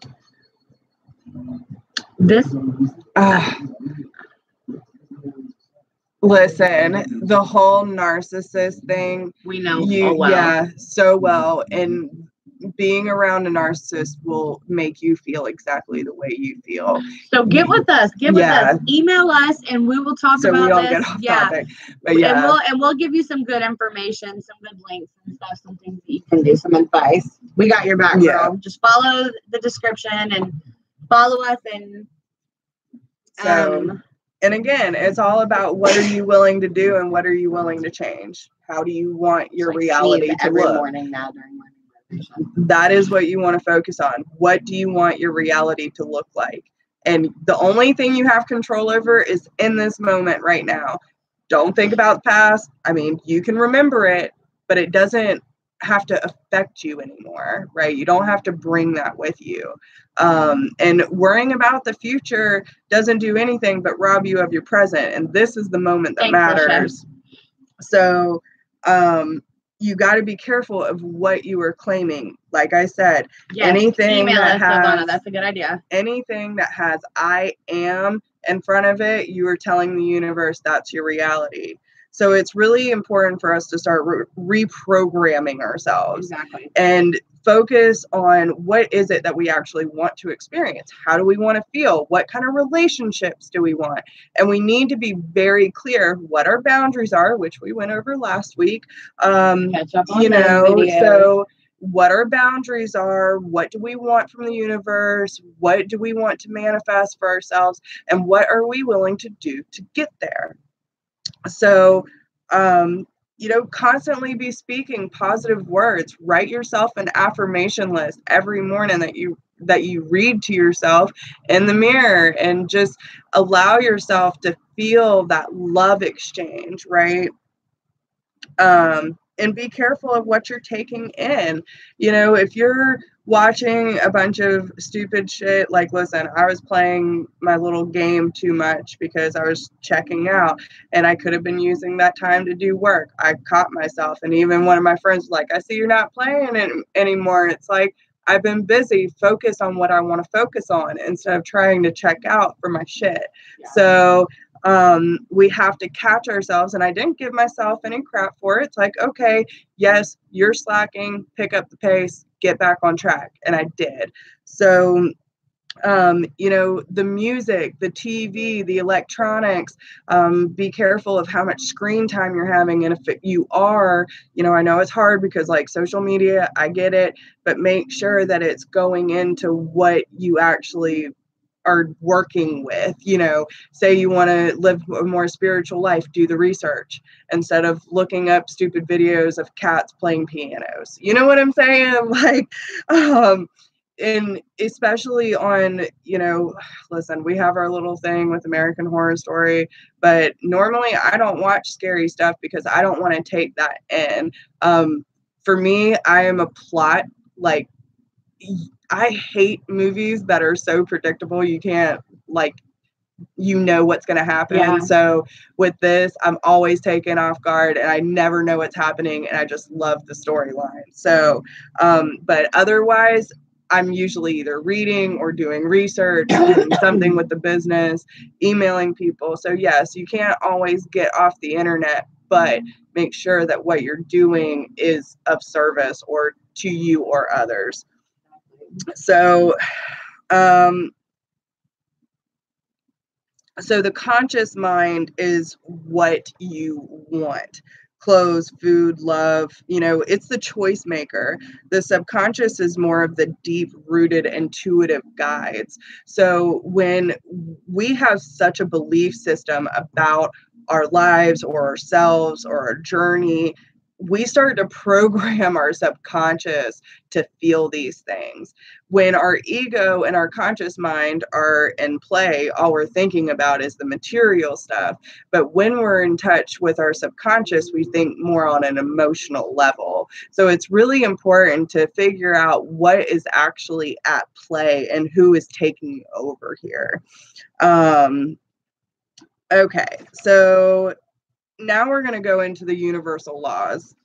Speaker 1: Listen, the whole narcissist thing,
Speaker 2: we know
Speaker 1: so well. And being around a narcissist will make you feel exactly the way you feel.
Speaker 2: So get with us. With us. Email us, and we will talk about this. So we don't get off topic. But and we'll give you some good information, some good links and stuff, some things that you can do, some advice. We got your back, girl. Just follow the description and follow us. And
Speaker 1: and again, it's all about what are you willing to do and what are you willing to change? How do you want your reality to
Speaker 2: every
Speaker 1: look?
Speaker 2: Morning now during morning meditation.
Speaker 1: That is what you want to focus on. What do you want your reality to look like? And the only thing you have control over is in this moment right now. Don't think about the past. I mean, you can remember it, but it doesn't have to affect you anymore, right? You don't have to bring that with you. And worrying about the future doesn't do anything but rob you of your present. And this is the moment that matters. So you got to be careful of what you are claiming. Like I said, anything that has,
Speaker 2: that's a good idea.
Speaker 1: Anything that has I am in front of it, you are telling the universe that's your reality. So it's really important for us to start reprogramming ourselves.
Speaker 2: Exactly.
Speaker 1: And focus on what is it that we actually want to experience? How do we want to feel? What kind of relationships do we want? And we need to be very clear what our boundaries are, which we went over last week.
Speaker 2: Catch up on those videos.
Speaker 1: So what our boundaries are, what do we want from the universe? What do we want to manifest for ourselves? And what are we willing to do to get there? So, constantly be speaking positive words. Write yourself an affirmation list every morning that you read to yourself in the mirror, and just allow yourself to feel that love exchange, right? And be careful of what you're taking in. If you're watching a bunch of stupid shit. Like, listen, I was playing my little game too much because I was checking out, and I could have been using that time to do work. I caught myself, and even one of my friends was like, I see you're not playing it anymore. It's like, I've been busy. Focus on what I want to focus on instead of trying to check out for my shit. Yeah. So we have to catch ourselves, and I didn't give myself any crap for it. It's like, okay, yes, you're slacking, pick up the pace, get back on track. And I did. So, you know, the music, the TV, the electronics, be careful of how much screen time you're having. And if you are, you know, I know it's hard because like social media, I get it, but make sure that it's going into what you actually are working with. You know, say you want to live a more spiritual life, do the research instead of looking up stupid videos of cats playing pianos. You know what I'm saying? Like, and especially on, you know, listen, we have our little thing with American Horror Story, but normally I don't watch scary stuff because I don't want to take that in. For me, I am a plot, like, I hate movies that are so predictable you can't, like, you know what's going to happen. Yeah. So with this, I'm always taken off guard and I never know what's happening, and I just love the storyline. So, but otherwise, I'm usually either reading or doing research, doing something with the business, emailing people. So yes, you can't always get off the internet, but make sure that what you're doing is of service or to you or others. So, so the conscious mind is what you want. Clothes, food, love, you know, it's the choice maker. The subconscious is more of the deep rooted intuitive guides. So when we have such a belief system about our lives or ourselves or our journey, we start to program our subconscious to feel these things. When our ego and our conscious mind are in play, all we're thinking about is the material stuff. But when we're in touch with our subconscious, we think more on an emotional level. So it's really important to figure out what is actually at play and who is taking over here. Okay, so now we're going to go into the universal laws.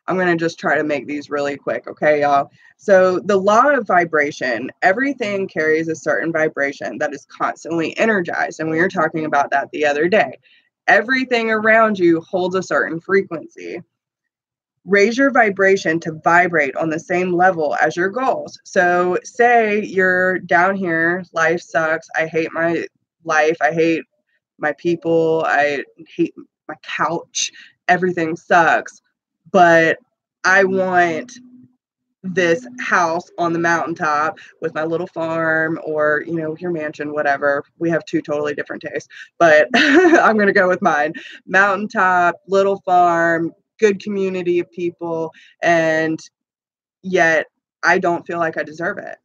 Speaker 1: I'm going to just try to make these really quick, okay, y'all? So the law of vibration, everything carries a certain vibration that is constantly energized. And we were talking about that the other day. Everything around you holds a certain frequency. Raise your vibration to vibrate on the same level as your goals. So say you're down here, life sucks, I hate my life, I hate my people, I hate my couch, everything sucks, but I want this house on the mountaintop with my little farm, or, you know, your mansion, whatever. We have two totally different tastes, but I'm going to go with mine. Mountaintop, little farm, good community of people, and yet I don't feel like I deserve it,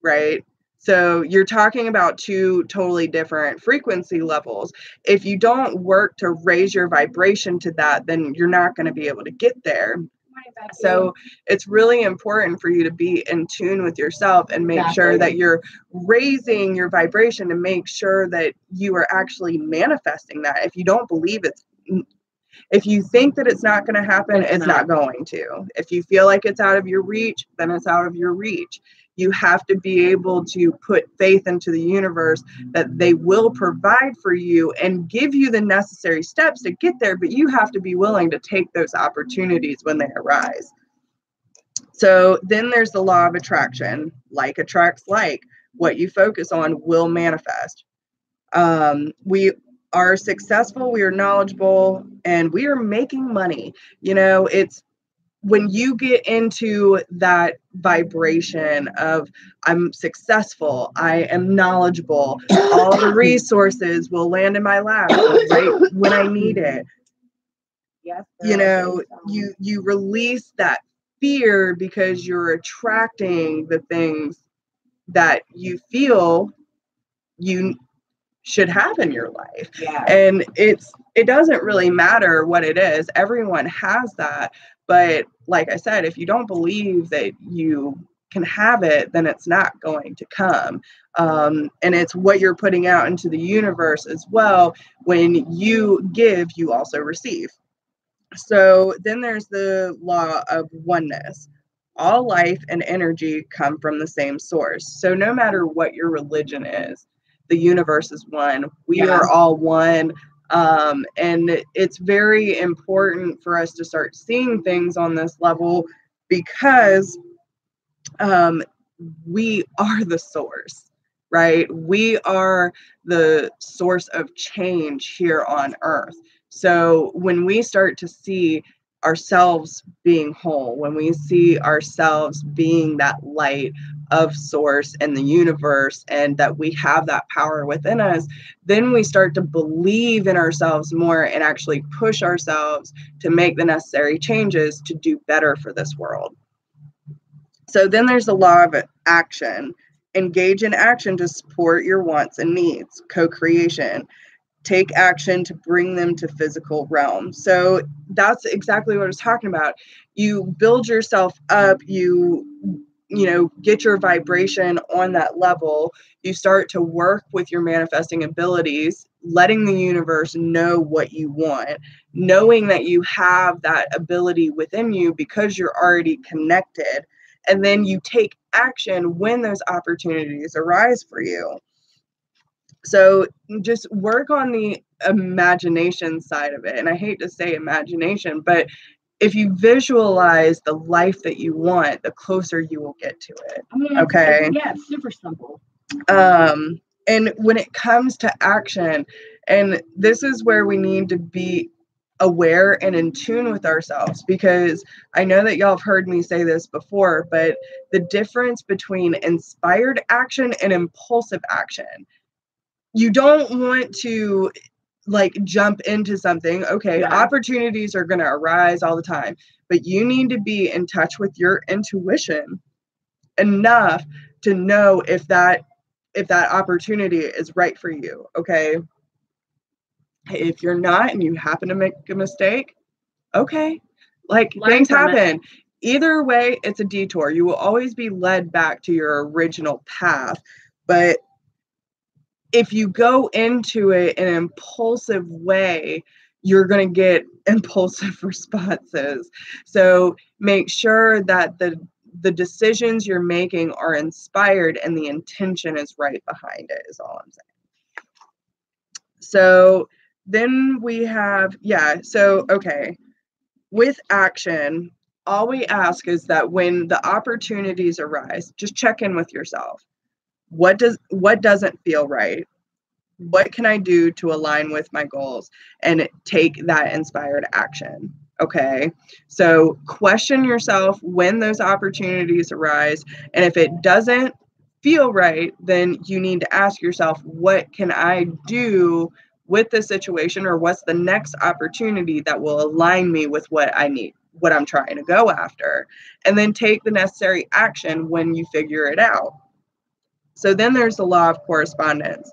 Speaker 1: right? So you're talking about two totally different frequency levels. If you don't work to raise your vibration to that, then you're not going to be able to get there. So it's really important for you to be in tune with yourself and make sure that you're raising your vibration to make sure that you are actually manifesting that. If you don't believe it's, if you think that it's not going to happen, it's not going to. If you feel like it's out of your reach, then it's out of your reach. You have to be able to put faith into the universe that they will provide for you and give you the necessary steps to get there, but you have to be willing to take those opportunities when they arise. So then there's the law of attraction. Like attracts like. What you focus on will manifest. We are successful, we are knowledgeable, and we are making money. You know, it's when you get into that vibration of I'm successful, I am knowledgeable, all the resources will land in my lap right when I need it. Yes, you know, you release that fear because you're attracting the things that you feel you should have in your life.
Speaker 2: Yeah.
Speaker 1: And it doesn't really matter what it is. Everyone has that. But like I said, if you don't believe that you can have it, then it's not going to come. And it's what you're putting out into the universe as well. When you give, you also receive. So then there's the law of oneness. All life and energy come from the same source. So no matter what your religion is, the universe is one. We are all one. And it's very important for us to start seeing things on this level, because we are the source, right? We are the source of change here on earth. So when we start to see ourselves being whole, when we see ourselves being that light of source in the universe, and that we have that power within us, then we start to believe in ourselves more and actually push ourselves to make the necessary changes to do better for this world. So then there's the law of action. Engage in action to support your wants and needs. Co-creation. Take action to bring them to physical realm. So that's exactly what I was talking about. You build yourself up, you get your vibration on that level. You start to work with your manifesting abilities, letting the universe know what you want, knowing that you have that ability within you because you're already connected. And then you take action when those opportunities arise for you. So just work on the imagination side of it. And I hate to say imagination, but if you visualize the life that you want, the closer you will get to it.
Speaker 2: I mean,
Speaker 1: okay.
Speaker 2: It's super simple.
Speaker 1: And when it comes to action, and this is where we need to be aware and in tune with ourselves, because I know that y'all have heard me say this before, but the difference between inspired action and impulsive action. You don't want to jump into something. Okay, opportunities are going to arise all the time, but you need to be in touch with your intuition enough to know if that opportunity is right for you. Okay. If you're not and you happen to make a mistake, okay, things happen. Either way, it's a detour. You will always be led back to your original path. But if you go into it in an impulsive way, you're going to get impulsive responses. So make sure that the decisions you're making are inspired and the intention is right behind it, is all I'm saying. So then we have, okay. With action, all we ask is that when the opportunities arise, just check in with yourself. What doesn't feel right? What can I do to align with my goals and take that inspired action? Okay. So question yourself when those opportunities arise. And if it doesn't feel right, then you need to ask yourself, what can I do with this situation, or what's the next opportunity that will align me with what I need, what I'm trying to go after, and then take the necessary action when you figure it out. So then there's the law of correspondence.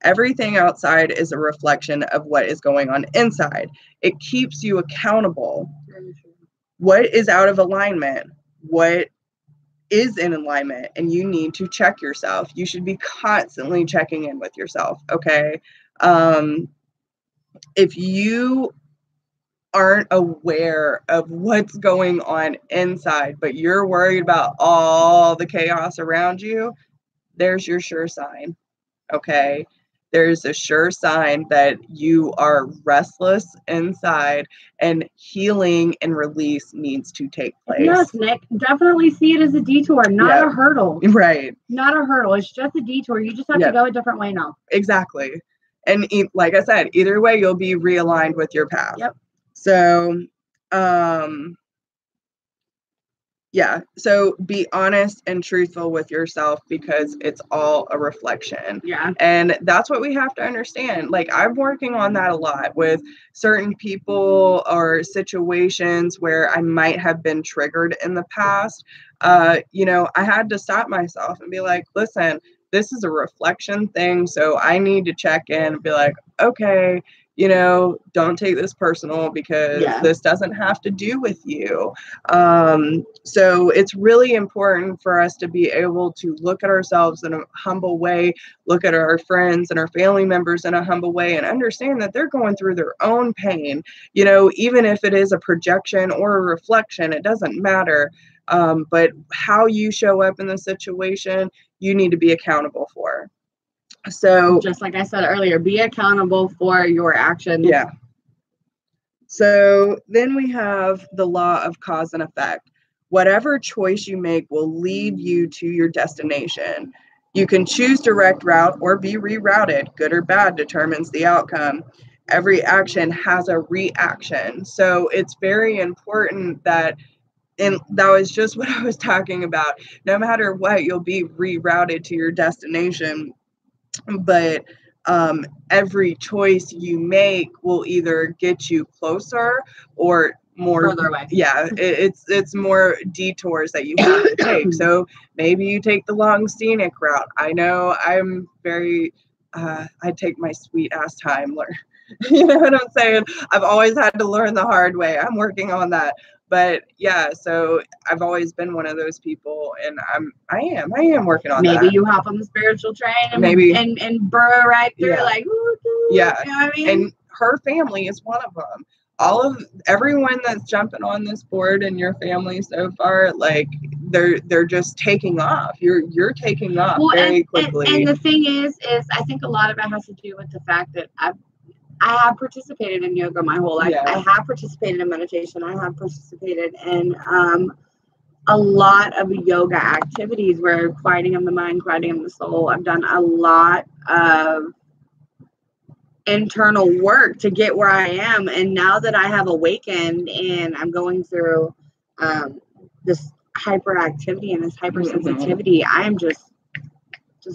Speaker 1: Everything outside is a reflection of what is going on inside. It keeps you accountable. What is out of alignment? What is in alignment? And you need to check yourself. You should be constantly checking in with yourself. Okay. If you aren't aware of what's going on inside, but you're worried about all the chaos around you, there's your sure sign. Okay. There's a sure sign that you are restless inside, and healing and release needs to take place.
Speaker 2: Yes, Nick, definitely see it as a detour, not a hurdle.
Speaker 1: Right.
Speaker 2: Not a hurdle. It's just a detour. You just have to go a different way now.
Speaker 1: Exactly. And like I said, either way, you'll be realigned with your path.
Speaker 2: Yep.
Speaker 1: So, so be honest and truthful with yourself, because it's all a reflection.
Speaker 2: Yeah.
Speaker 1: And that's what we have to understand. I'm working on that a lot with certain people or situations where I might have been triggered in the past. I had to stop myself and be like, listen, this is a reflection thing. So I need to check in and be like, okay, you know, don't take this personal, because this doesn't have to do with you. So it's really important for us to be able to look at ourselves in a humble way, look at our friends and our family members in a humble way, and understand that they're going through their own pain. You know, even if it is a projection or a reflection, it doesn't matter. But how you show up in the situation, you need to be accountable for. So
Speaker 2: just like I said earlier, be accountable for your actions.
Speaker 1: Yeah. So then we have the law of cause and effect. Whatever choice you make will lead you to your destination. You can choose direct route or be rerouted. Good or bad determines the outcome. Every action has a reaction. So it's very important that, and that was just what I was talking about, no matter what, you'll be rerouted to your destination. But every choice you make will either get you closer or more
Speaker 2: further away.
Speaker 1: Yeah, it's more detours that you have to take. So maybe you take the long scenic route. I know I'm very I take my sweet ass time learn. You know what I'm saying? I've always had to learn the hard way. I'm working on that. But yeah, so I've always been one of those people, and I am working on that.
Speaker 2: Maybe you hop on the spiritual train and
Speaker 1: Maybe
Speaker 2: and burrow right through, like,
Speaker 1: yeah.
Speaker 2: You know what I mean?
Speaker 1: And her family is one of them. Everyone that's jumping on this board in your family so far, like they're just taking off. You're taking off very quickly.
Speaker 2: And the thing is I think a lot of it has to do with the fact that I have participated in yoga my whole life. I have participated in meditation. I have participated in a lot of yoga activities where quieting of the mind, quieting of the soul. I've done a lot of internal work to get where I am. And now that I have awakened and I'm going through this hyperactivity and this hypersensitivity, I am just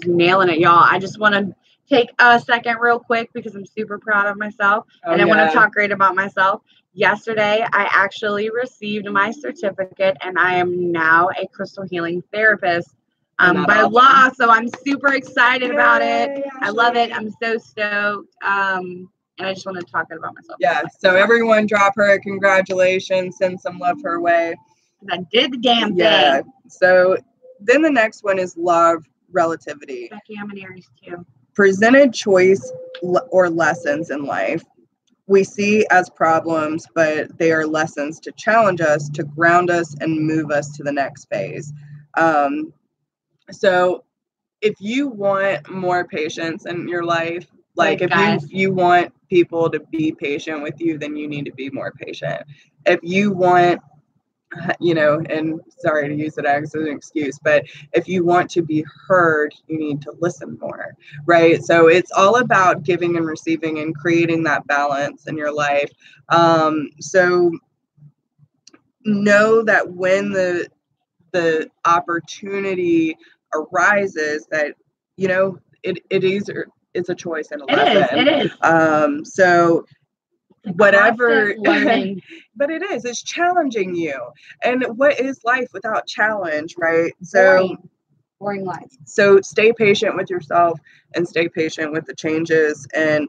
Speaker 2: nailing it, y'all. I just want to take a second real quick because I'm super proud of myself, and I want to talk great about myself. Yesterday, I actually received my certificate, and I am now a crystal healing therapist by law. So I'm super excited about it. I love it. I'm so stoked. And I just want to talk about myself.
Speaker 1: Yeah. So everyone drop her a congratulations. Send some love her way.
Speaker 2: I did the damn thing.
Speaker 1: So then the next one is law of relativity.
Speaker 2: Becky, I'm an Aries too.
Speaker 1: Presented choice or lessons in life we see as problems, but they are lessons to challenge us, to ground us, and move us to the next phase. So if you want more patience in your life, like if you want people to be patient with you, then you need to be more patient. If you want, you know, and sorry to use it as an excuse, but if you want to be heard, you need to listen more, right? So it's all about giving and receiving and creating that balance in your life. So know that when the opportunity arises, that, you know, it's a choice and a lesson.
Speaker 2: It is.
Speaker 1: So whatever, but it's challenging you. And what is life without challenge, right? So
Speaker 2: boring life.
Speaker 1: So stay patient with yourself and stay patient with the changes, and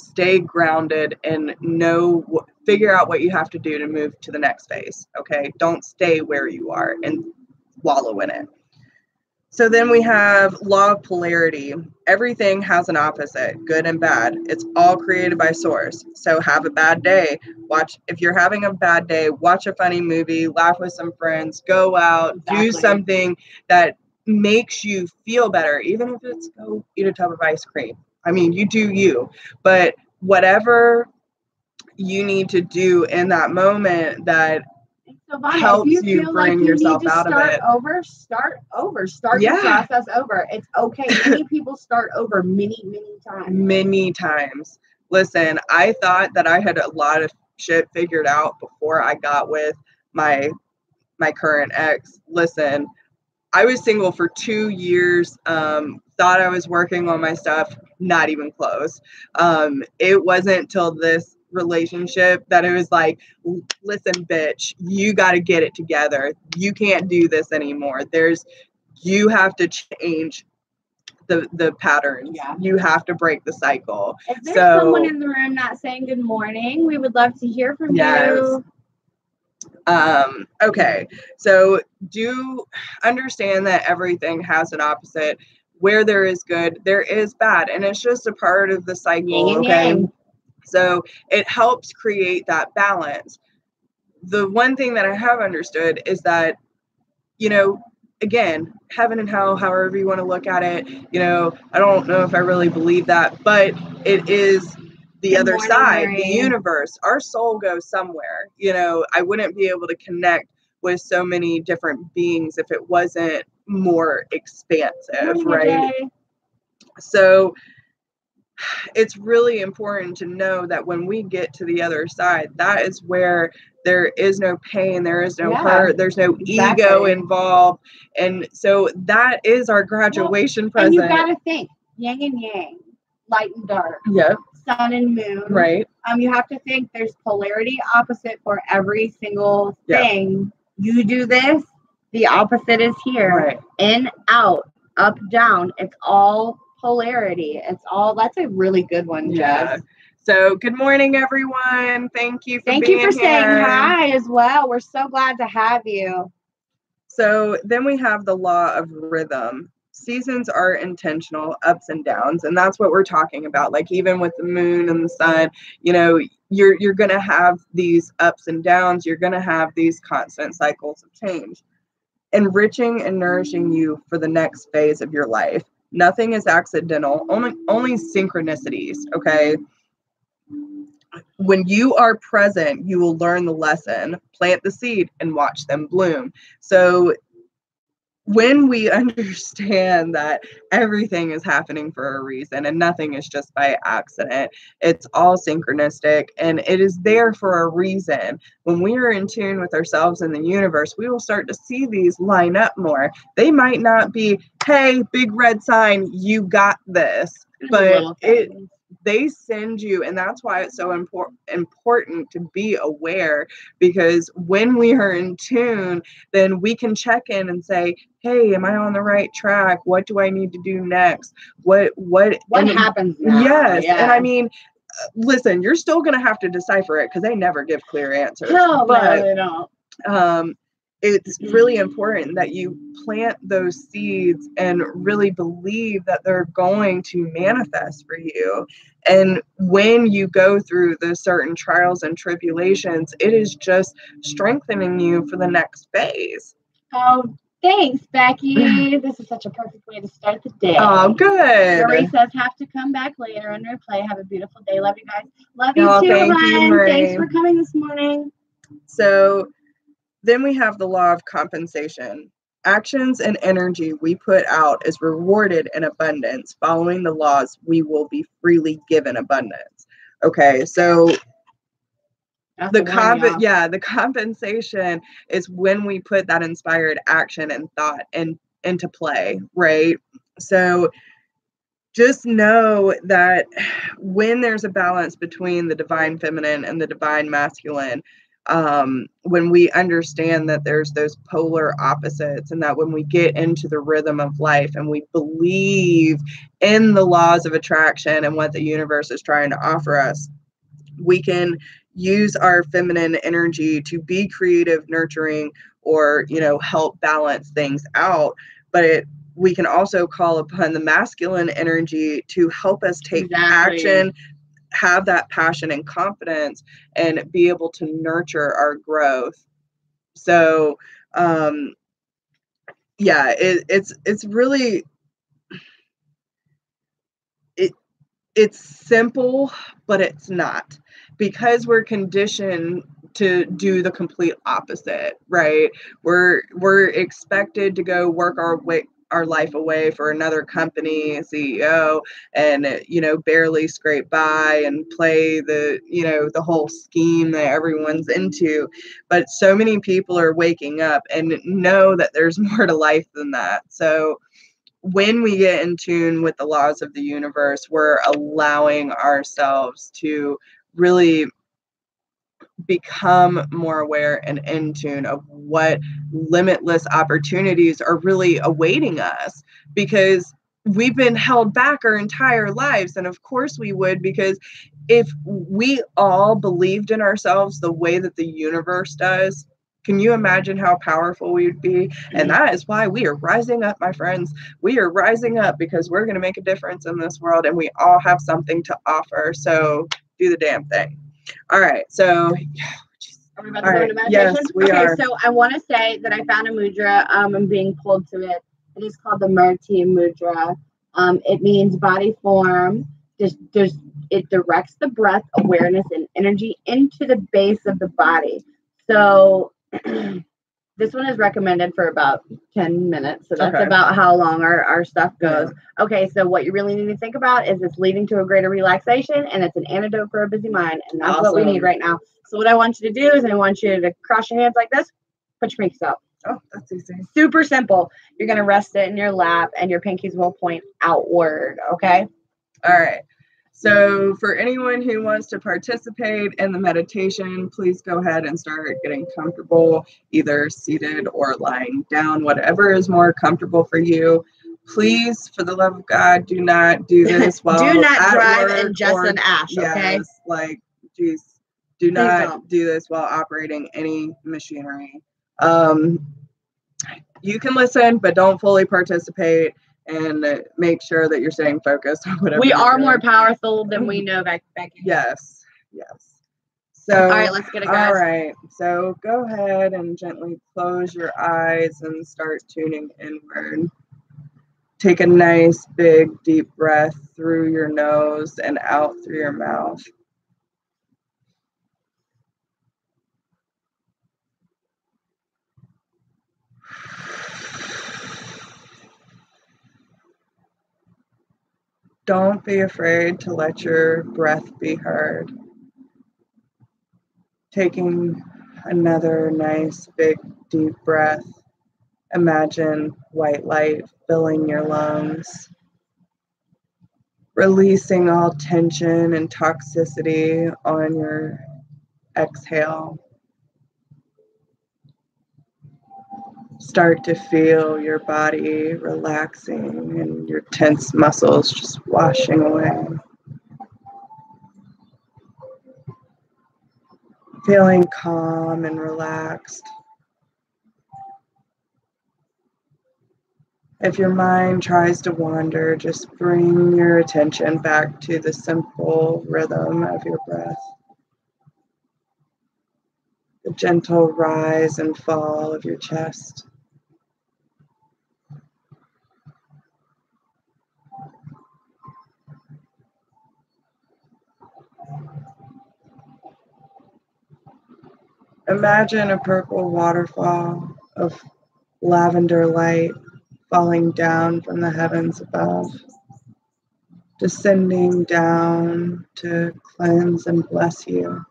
Speaker 1: stay grounded, and figure out what you have to do to move to the next phase. Okay, don't stay where you are and wallow in it. So then we have law of polarity. Everything has an opposite, good and bad. It's all created by source. So have a bad day. If you're having a bad day, watch a funny movie, laugh with some friends, go out, do something that makes you feel better, even if it's go eat a tub of ice cream. I mean, you do you, but whatever you need to do in that moment that helps you bring yourself out of it.
Speaker 2: Start over. Start the process over. It's okay. Many people start over many times.
Speaker 1: Many times. Listen, I thought that I had a lot of shit figured out before I got with my current ex. Listen, I was single for 2 years. Thought I was working on my stuff. Not even close. It wasn't till this relationship that it was like, listen, bitch, you got to get it together. You can't do this anymore. You have to change the patterns.
Speaker 2: Yeah.
Speaker 1: You have to break the cycle.
Speaker 2: If there's someone in the room not saying good morning, we would love to hear from you.
Speaker 1: Okay, so do understand that everything has an opposite. Where there is good, there is bad, and it's just a part of the cycle.
Speaker 2: Yin and
Speaker 1: Okay,
Speaker 2: yang.
Speaker 1: so it helps create that balance. The one thing that I have understood is that, you know, again, heaven and hell, however you want to look at it, you know, I don't know if I really believe that, but it is the
Speaker 2: Good
Speaker 1: other
Speaker 2: morning,
Speaker 1: side,
Speaker 2: Marie.
Speaker 1: the universe. Our soul goes somewhere. You know, I wouldn't be able to connect with so many different beings if it wasn't more expansive, right? So it's really important to know that when we get to the other side, that is where there is no pain, there is no hurt, there's no ego involved. And so that is our graduation present.
Speaker 2: And you got to think yin and yang, light and dark,
Speaker 1: yep,
Speaker 2: sun and moon.
Speaker 1: Right.
Speaker 2: You have to think there's polarity opposite for every single thing. You do this, the opposite is here.
Speaker 1: Right.
Speaker 2: In, out, up, down. It's all polarity. It's all, that's a really good one, Jess.
Speaker 1: So good morning, everyone. Thank you for being here.
Speaker 2: Saying hi as well. We're so glad to have you.
Speaker 1: So then we have the law of rhythm. Seasons are intentional, ups and downs, and that's what we're talking about. Like even with the moon and the sun, you know, you're going to have these ups and downs. You're going to have these constant cycles of change, enriching and nourishing you for the next phase of your life. Nothing is accidental, only synchronicities, okay? When you are present, you will learn the lesson, plant the seed, and watch them bloom. So when we understand that everything is happening for a reason and nothing is just by accident, it's all synchronistic and it is there for a reason. When we are in tune with ourselves and the universe, we will start to see these line up more. They might not be, hey, big red sign, you got this, but they send you, and that's why it's so important to be aware, because when we are in tune, then we can check in and say, hey, am I on the right track? What do I need to do next? What
Speaker 2: happens now?
Speaker 1: Yes. And I mean, listen, you're still going to have to decipher it because they never give clear answers.
Speaker 2: No, they don't.
Speaker 1: It's really important that you plant those seeds and really believe that they're going to manifest for you. And when you go through the certain trials and tribulations, it is just strengthening you for the next phase.
Speaker 2: Oh, thanks, Becky. This is such a perfect way to start the day.
Speaker 1: Oh, good.
Speaker 2: Marie says, have to come back later and replay. Have a beautiful day. Love you guys. Love you too,
Speaker 1: thank
Speaker 2: hon.
Speaker 1: you, Marie.
Speaker 2: Thanks for coming this morning.
Speaker 1: So then we have the law of compensation. Actions and energy we put out is rewarded in abundance. Following the laws, we will be freely given abundance. Okay, so the compensation is when we put that inspired action and thought into play, right? So just know that when there's a balance between the divine feminine and the divine masculine, when we understand that there's those polar opposites, and that when we get into the rhythm of life and we believe in the laws of attraction and what the universe is trying to offer us, we can use our feminine energy to be creative, nurturing, or, you know, help balance things out. But we can also call upon the masculine energy to help us take action, have that passion and confidence, and be able to nurture our growth. So it's really it's simple, but it's not, because we're conditioned to do the complete opposite, right? We're expected to go work our life away for another company CEO and, you know, barely scrape by and play the, you know, the whole scheme that everyone's into. But so many people are waking up and know that there's more to life than that. So when we get in tune with the laws of the universe, we're allowing ourselves to really become more aware and in tune of what limitless opportunities are really awaiting us. Because we've been held back our entire lives. And of course we would, because if we all believed in ourselves the way that the universe does, can you imagine how powerful we would be? And that is why we are rising up, my friends. We are rising up because we're going to make a difference in this world, and we all have something to offer. So do the damn thing. All right. So
Speaker 2: are we about to go into meditation?
Speaker 1: Yes, we are.
Speaker 2: So I want to say that I found a mudra. I'm being pulled to it. It is called the Murti mudra. It means body form. It directs the breath, awareness, and energy into the base of the body. So this one is recommended for about 10 minutes. So that's about how long our stuff goes. Yeah. Okay, so what you really need to think about is it's leading to a greater relaxation, and it's an antidote for a busy mind. And that's what we need right now. So what I want you to do is I want you to cross your hands like this, put your pinkies up.
Speaker 1: Oh, that's easy.
Speaker 2: Super simple. You're going to rest it in your lap, and your pinkies will point outward, okay?
Speaker 1: All right. So for anyone who wants to participate in the meditation, please go ahead and start getting comfortable, either seated or lying down, whatever is more comfortable for you. Please, for the love of God, do not do this while
Speaker 2: do not drive
Speaker 1: and
Speaker 2: ingest an ash, okay?
Speaker 1: Yes, like, geez, do not do this while operating any machinery. You can listen, but don't fully participate, and make sure that you're staying focused on whatever.
Speaker 2: We are more powerful than we know, Becky.
Speaker 1: Yes, yes. So,
Speaker 2: all right, let's get it, guys.
Speaker 1: All right, so go ahead and gently close your eyes and start tuning inward. Take a nice, big, deep breath through your nose and out through your mouth. Don't be afraid to let your breath be heard. Taking another nice, big, deep breath. Imagine white light filling your lungs. Releasing all tension and toxicity on your exhale. Start to feel your body relaxing and your tense muscles just washing away. Feeling calm and relaxed. If your mind tries to wander, just bring your attention back to the simple rhythm of your breath. The gentle rise and fall of your chest. Imagine a purple waterfall of lavender light falling down from the heavens above, descending down to cleanse and bless you,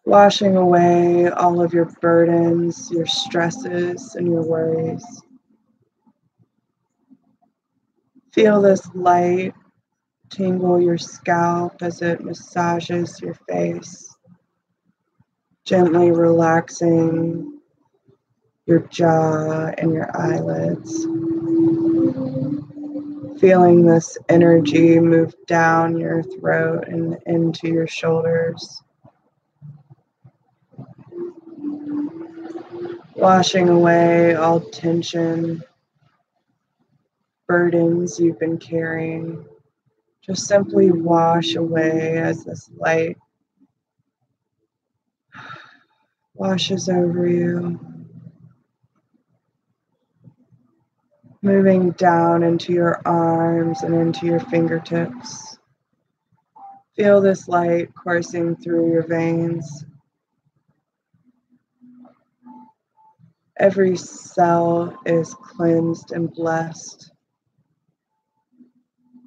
Speaker 1: washing away all of your burdens, your stresses, and your worries. Feel this light tingle your scalp as it massages your face, gently relaxing your jaw and your eyelids. Feeling this energy move down your throat and into your shoulders. Washing away all tension, burdens you've been carrying. Just simply wash away as this light washes over you. Moving down into your arms and into your fingertips. Feel this light coursing through your veins. Every cell is cleansed and blessed.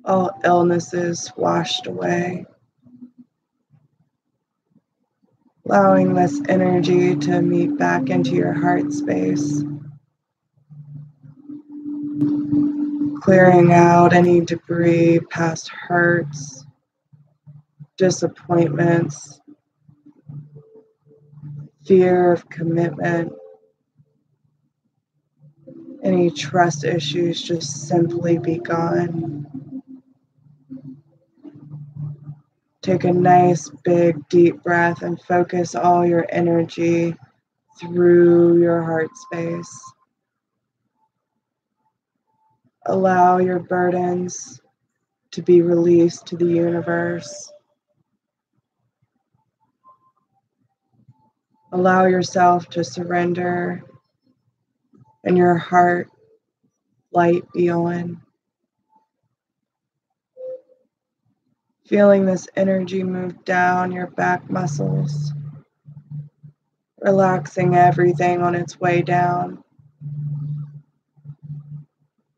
Speaker 1: All illnesses washed away. Allowing this energy to meet back into your heart space. Clearing out any debris, past hurts, disappointments, fear of commitment, Any trust issues just simply be gone. Take a nice big deep breath and focus all your energy through your heart space. Allow your burdens to be released to the universe. Allow yourself to surrender and your heart light be on. Feeling this energy move down your back muscles, relaxing everything on its way down,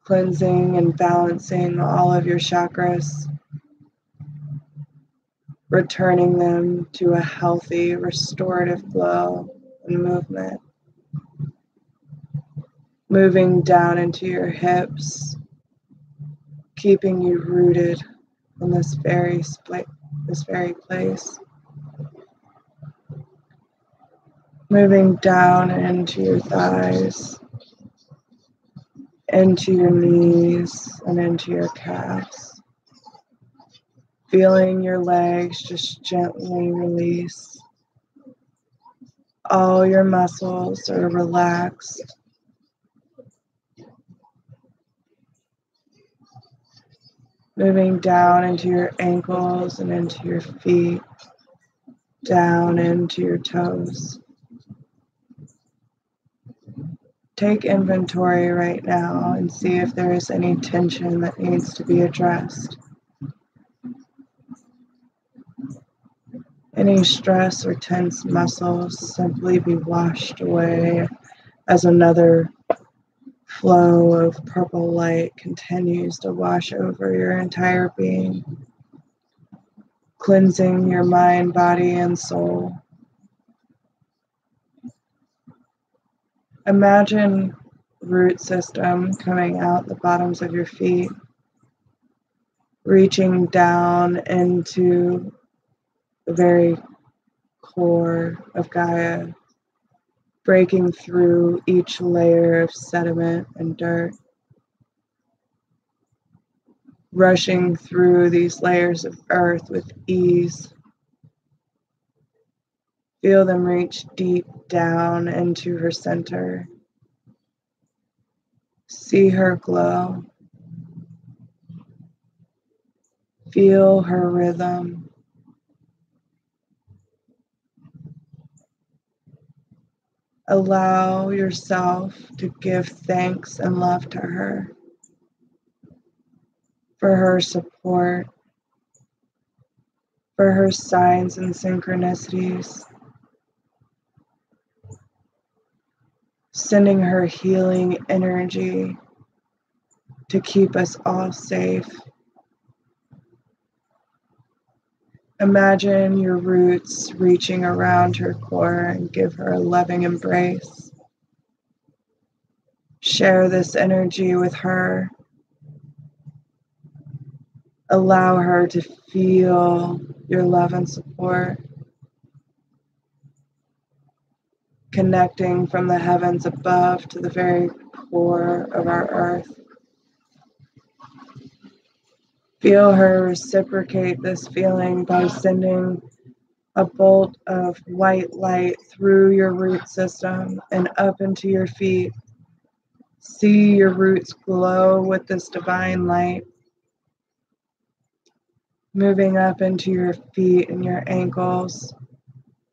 Speaker 1: cleansing and balancing all of your chakras, returning them to a healthy, restorative flow and movement. Moving down into your hips, keeping you rooted in this very place. Moving down into your thighs, into your knees, and into your calves. Feeling your legs just gently release. All your muscles are relaxed. Moving down into your ankles and into your feet, down into your toes. Take inventory right now and see if there is any tension that needs to be addressed. Any stress or tense muscles simply be washed away as another flow of purple light continues to wash over your entire being, cleansing your mind, body, and soul. Imagine root system coming out the bottoms of your feet, reaching down into the very core of Gaia, breaking through each layer of sediment and dirt, rushing through these layers of earth with ease. Feel them reach deep down into her center. See her glow. Feel her rhythm. Allow yourself to give thanks and love to her for her support, for her signs and synchronicities, sending her healing energy to keep us all safe. Imagine your roots reaching around her core and give her a loving embrace. Share this energy with her. Allow her to feel your love and support. Connecting from the heavens above to the very core of our earth. Feel her reciprocate this feeling by sending a bolt of white light through your root system and up into your feet. See your roots glow with this divine light, moving up into your feet and your ankles,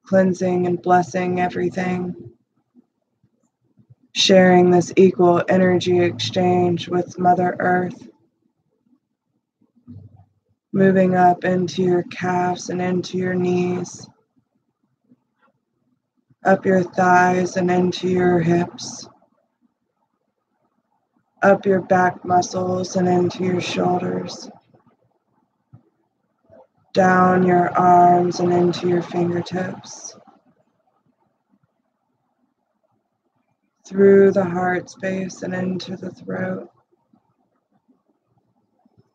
Speaker 1: cleansing and blessing everything. Sharing this equal energy exchange with Mother Earth. Moving up into your calves and into your knees, up your thighs and into your hips, up your back muscles and into your shoulders, down your arms and into your fingertips, through the heart space and into the throat,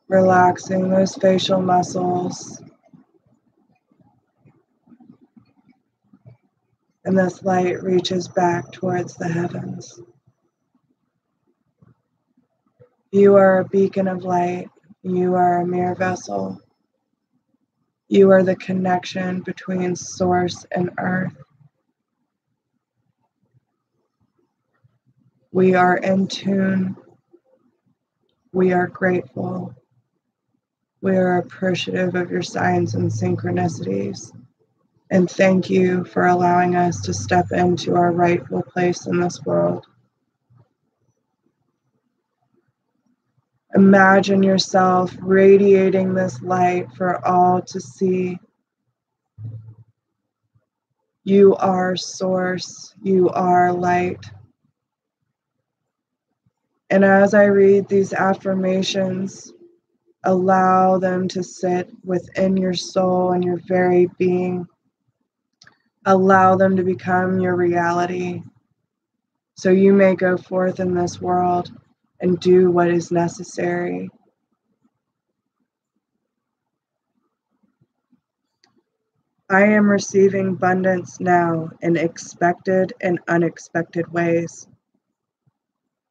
Speaker 1: relaxing those facial muscles. And this light reaches back towards the heavens. You are a beacon of light. You are a mere vessel. You are the connection between source and earth. We are in tune. We are grateful. We are appreciative of your signs and synchronicities. And thank you for allowing us to step into our rightful place in this world. Imagine yourself radiating this light for all to see. You are source. You are light. And as I read these affirmations, allow them to sit within your soul and your very being. Allow them to become your reality so you may go forth in this world and do what is necessary. I am receiving abundance now in expected and unexpected ways.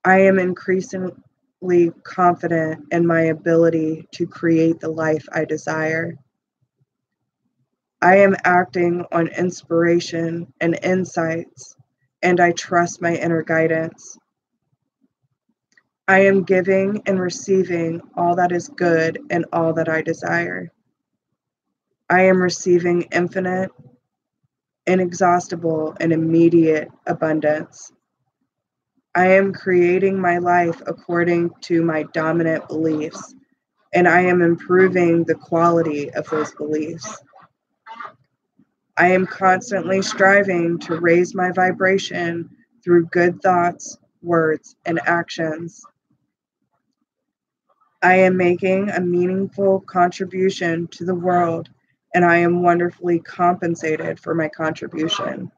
Speaker 1: I am increasingly confident in my ability to create the life I desire. I am acting on inspiration and insights, and I trust my inner guidance. I am giving and receiving all that is good and all that I desire. I am receiving infinite, inexhaustible, and immediate abundance. I am creating my life according to my dominant beliefs, and I am improving the quality of those beliefs. I am constantly striving to raise my vibration through good thoughts, words, and actions. I am making a meaningful contribution to the world, and I am wonderfully compensated for my contribution.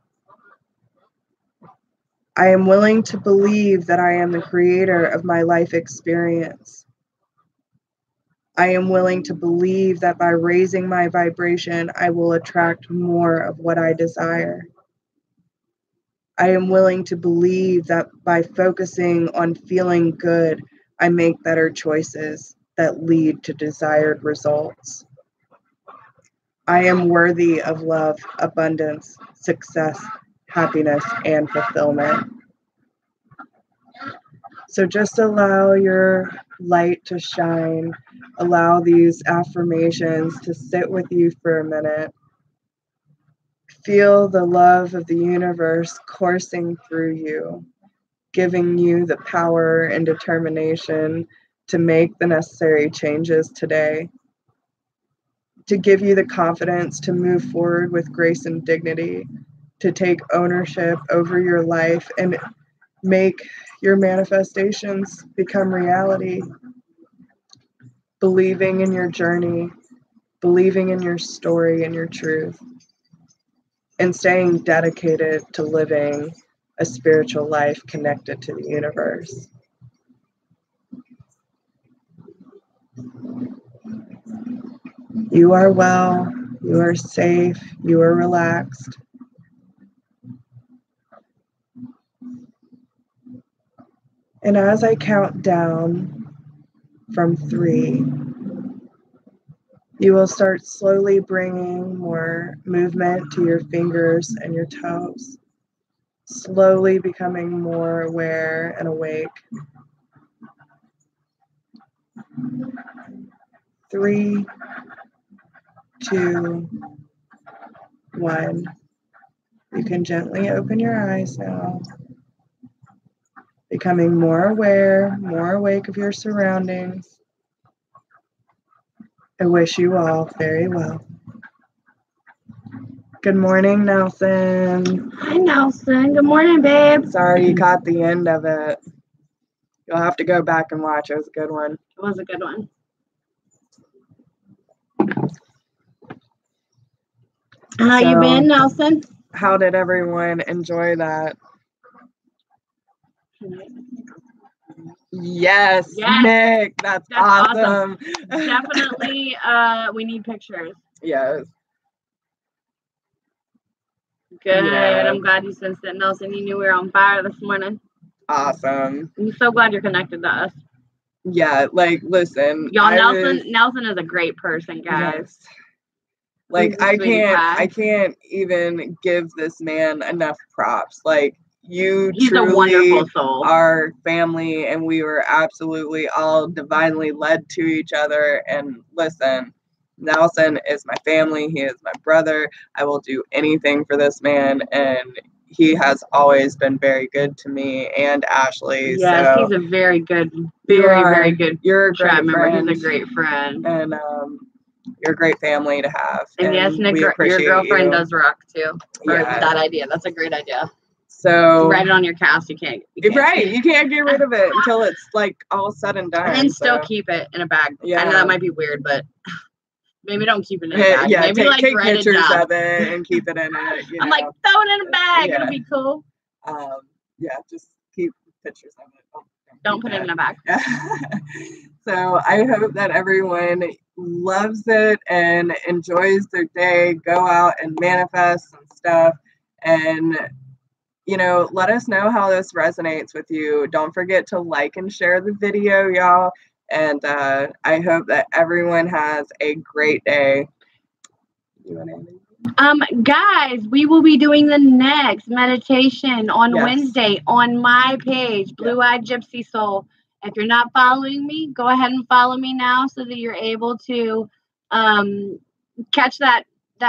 Speaker 1: I am willing to believe that I am the creator of my life experience. I am willing to believe that by raising my vibration, I will attract more of what I desire. I am willing to believe that by focusing on feeling good, I make better choices that lead to desired results. I am worthy of love, abundance, success, happiness, and fulfillment. So just allow your light to shine. Allow these affirmations to sit with you for a minute. Feel the love of the universe coursing through you, giving you the power and determination to make the necessary changes today, to give you the confidence to move forward with grace and dignity, to take ownership over your life and make your manifestations become reality. Believing in your journey, believing in your story and your truth, and staying dedicated to living a spiritual life connected to the universe. You are well, you are safe, you are relaxed. And as I count down from 3, you will start slowly bringing more movement to your fingers and your toes, slowly becoming more aware and awake. 3, 2, 1. You can gently open your eyes now, becoming more aware, more awake of your surroundings. I wish you all very well. Good morning, Nelson.
Speaker 2: Hi, Nelson. Good morning, babe.
Speaker 1: Sorry you caught the end of it. You'll have to go back and watch. It was a good one.
Speaker 2: It was a good one. How you been, Nelson?
Speaker 1: How did everyone enjoy that? Yes, Nick, that's awesome.
Speaker 2: Definitely, we need pictures.
Speaker 1: Yes.
Speaker 2: Good.
Speaker 1: Yeah.
Speaker 2: I'm glad you sensed it, Nelson. You knew we were on fire this morning.
Speaker 1: Awesome.
Speaker 2: I'm so glad you're connected to us.
Speaker 1: Yeah, like, listen.
Speaker 2: Y'all, Nelson is a great person, guys.
Speaker 1: Yes. Like, I can't even give this man enough props. Like, he's truly
Speaker 2: a wonderful soul.
Speaker 1: Our family, and we were absolutely all divinely led to each other. And listen, Nelson is my family. He is my brother. I will do anything for this man, and he has always been very good to me and Ashley.
Speaker 2: Yes,
Speaker 1: so
Speaker 2: he's a very good, very good.
Speaker 1: You're a great
Speaker 2: friend. He's a great friend,
Speaker 1: and you're a great family to have.
Speaker 2: And yes, Nick, your girlfriend does rock too. Yeah. That idea. That's a great idea.
Speaker 1: So
Speaker 2: write it on your cast. You can't
Speaker 1: right. You can't get rid of it until it's like all said and done.
Speaker 2: And then still keep it in a bag. Yeah. I know that might be weird, but maybe don't keep it in a bag.
Speaker 1: Yeah,
Speaker 2: maybe
Speaker 1: take pictures of it and keep it in it.
Speaker 2: I'm like, throw it in a bag. Yeah. It'll be cool.
Speaker 1: Yeah, just keep pictures of it.
Speaker 2: Don't put it in a bag.
Speaker 1: So I hope that everyone loves it and enjoys their day. Go out and manifest and stuff. And, let us know how this resonates with you. Don't forget to like and share the video, y'all. And I hope that everyone has a great day. You want anything?
Speaker 2: Guys, we will be doing the next meditation on Wednesday on my page, Blue Eyed Gypsy Soul. If you're not following me, go ahead and follow me now so that you're able to catch that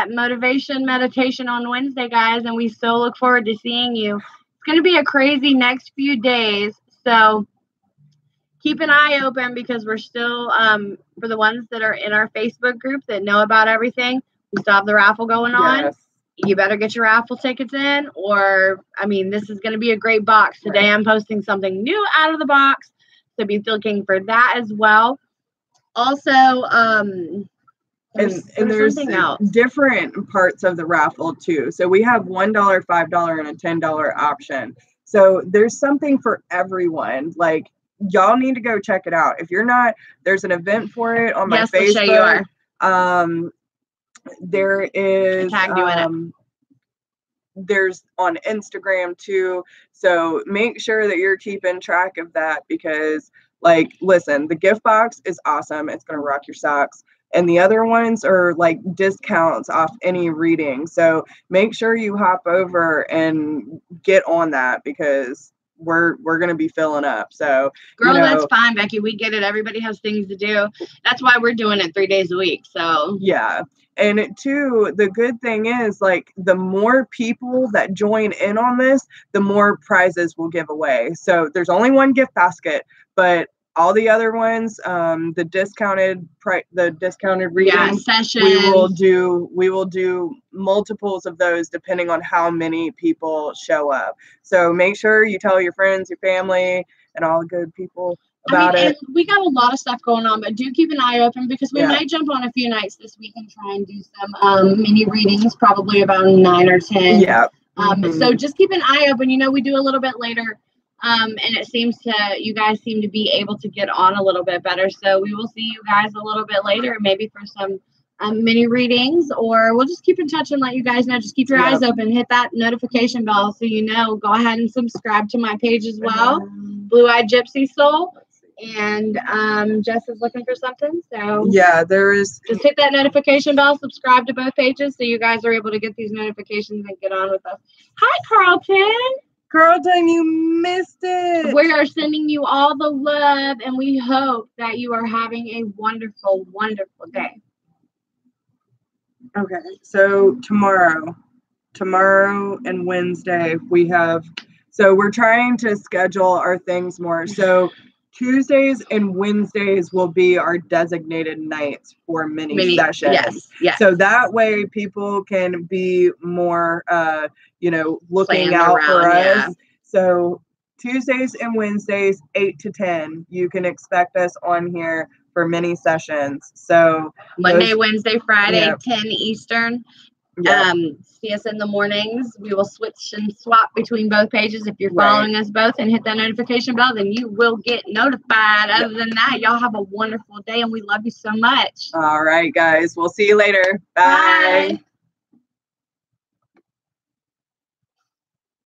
Speaker 2: motivation meditation on Wednesday, guys. And we so look forward to seeing you. It's going to be a crazy next few days. So keep an eye open because we're still, for the ones that are in our Facebook group that know about everything, we still have the raffle going on. Yes. You better get your raffle tickets in this is going to be a great box. Today I'm posting something new out of the box. So be looking for that as well. Also, there's
Speaker 1: different parts of the raffle too. So we have $1, $5, and a $10 option. So there's something for everyone. Like, y'all need to go check it out. If you're not, there's an event for it on my Facebook.
Speaker 2: You are.
Speaker 1: There is there's on Instagram too. So make sure that you're keeping track of that because, like, listen, the gift box is awesome. It's going to rock your socks. And the other ones are like discounts off any reading. So make sure you hop over and get on that because we're going to be filling up. So,
Speaker 2: girl, that's fine, Becky. We get it. Everybody has things to do. That's why we're doing it 3 days a week. So,
Speaker 1: yeah. And two, the good thing is, like, the more people that join in on this, the more prizes we'll give away. So there's only one gift basket, but all the other ones, the discounted reading
Speaker 2: sessions,
Speaker 1: we will do multiples of those depending on how many people show up. So make sure you tell your friends, your family, and all the good people about it.
Speaker 2: We got a lot of stuff going on, but do keep an eye open because we might jump on a few nights this week and try and do some mini readings, probably about 9 or 10.
Speaker 1: Yeah.
Speaker 2: So just keep an eye open. We do a little bit later. And you guys seem to be able to get on a little bit better. So we will see you guys a little bit later, maybe for some mini readings, or we'll just keep in touch and let you guys know. Just keep your eyes open, hit that notification bell so go ahead and subscribe to my page as well, Blue Eyed Gypsy Soul. And Jess is looking for something. So
Speaker 1: there is.
Speaker 2: Just hit that notification bell, subscribe to both pages so you guys are able to get these notifications and get on with us. Hi, Carlton.
Speaker 1: Carlton, you missed it.
Speaker 2: We are sending you all the love, and we hope that you are having a wonderful, wonderful day.
Speaker 1: Okay, so tomorrow and Wednesday we're trying to schedule our things more. So Tuesdays and Wednesdays will be our designated nights for mini sessions.
Speaker 2: Yes.
Speaker 1: So that way people can be more, looking out for us. Yeah. So Tuesdays and Wednesdays, 8 to 10, you can expect us on here for mini sessions. So
Speaker 2: Monday, Wednesday, Friday, 10 Eastern. See us in the mornings. We will switch and swap between both pages. If you're following us both and hit that notification bell, then you will get notified. Other than that, y'all have a wonderful day, and we love you so much.
Speaker 1: All right, guys. We'll see you later. Bye.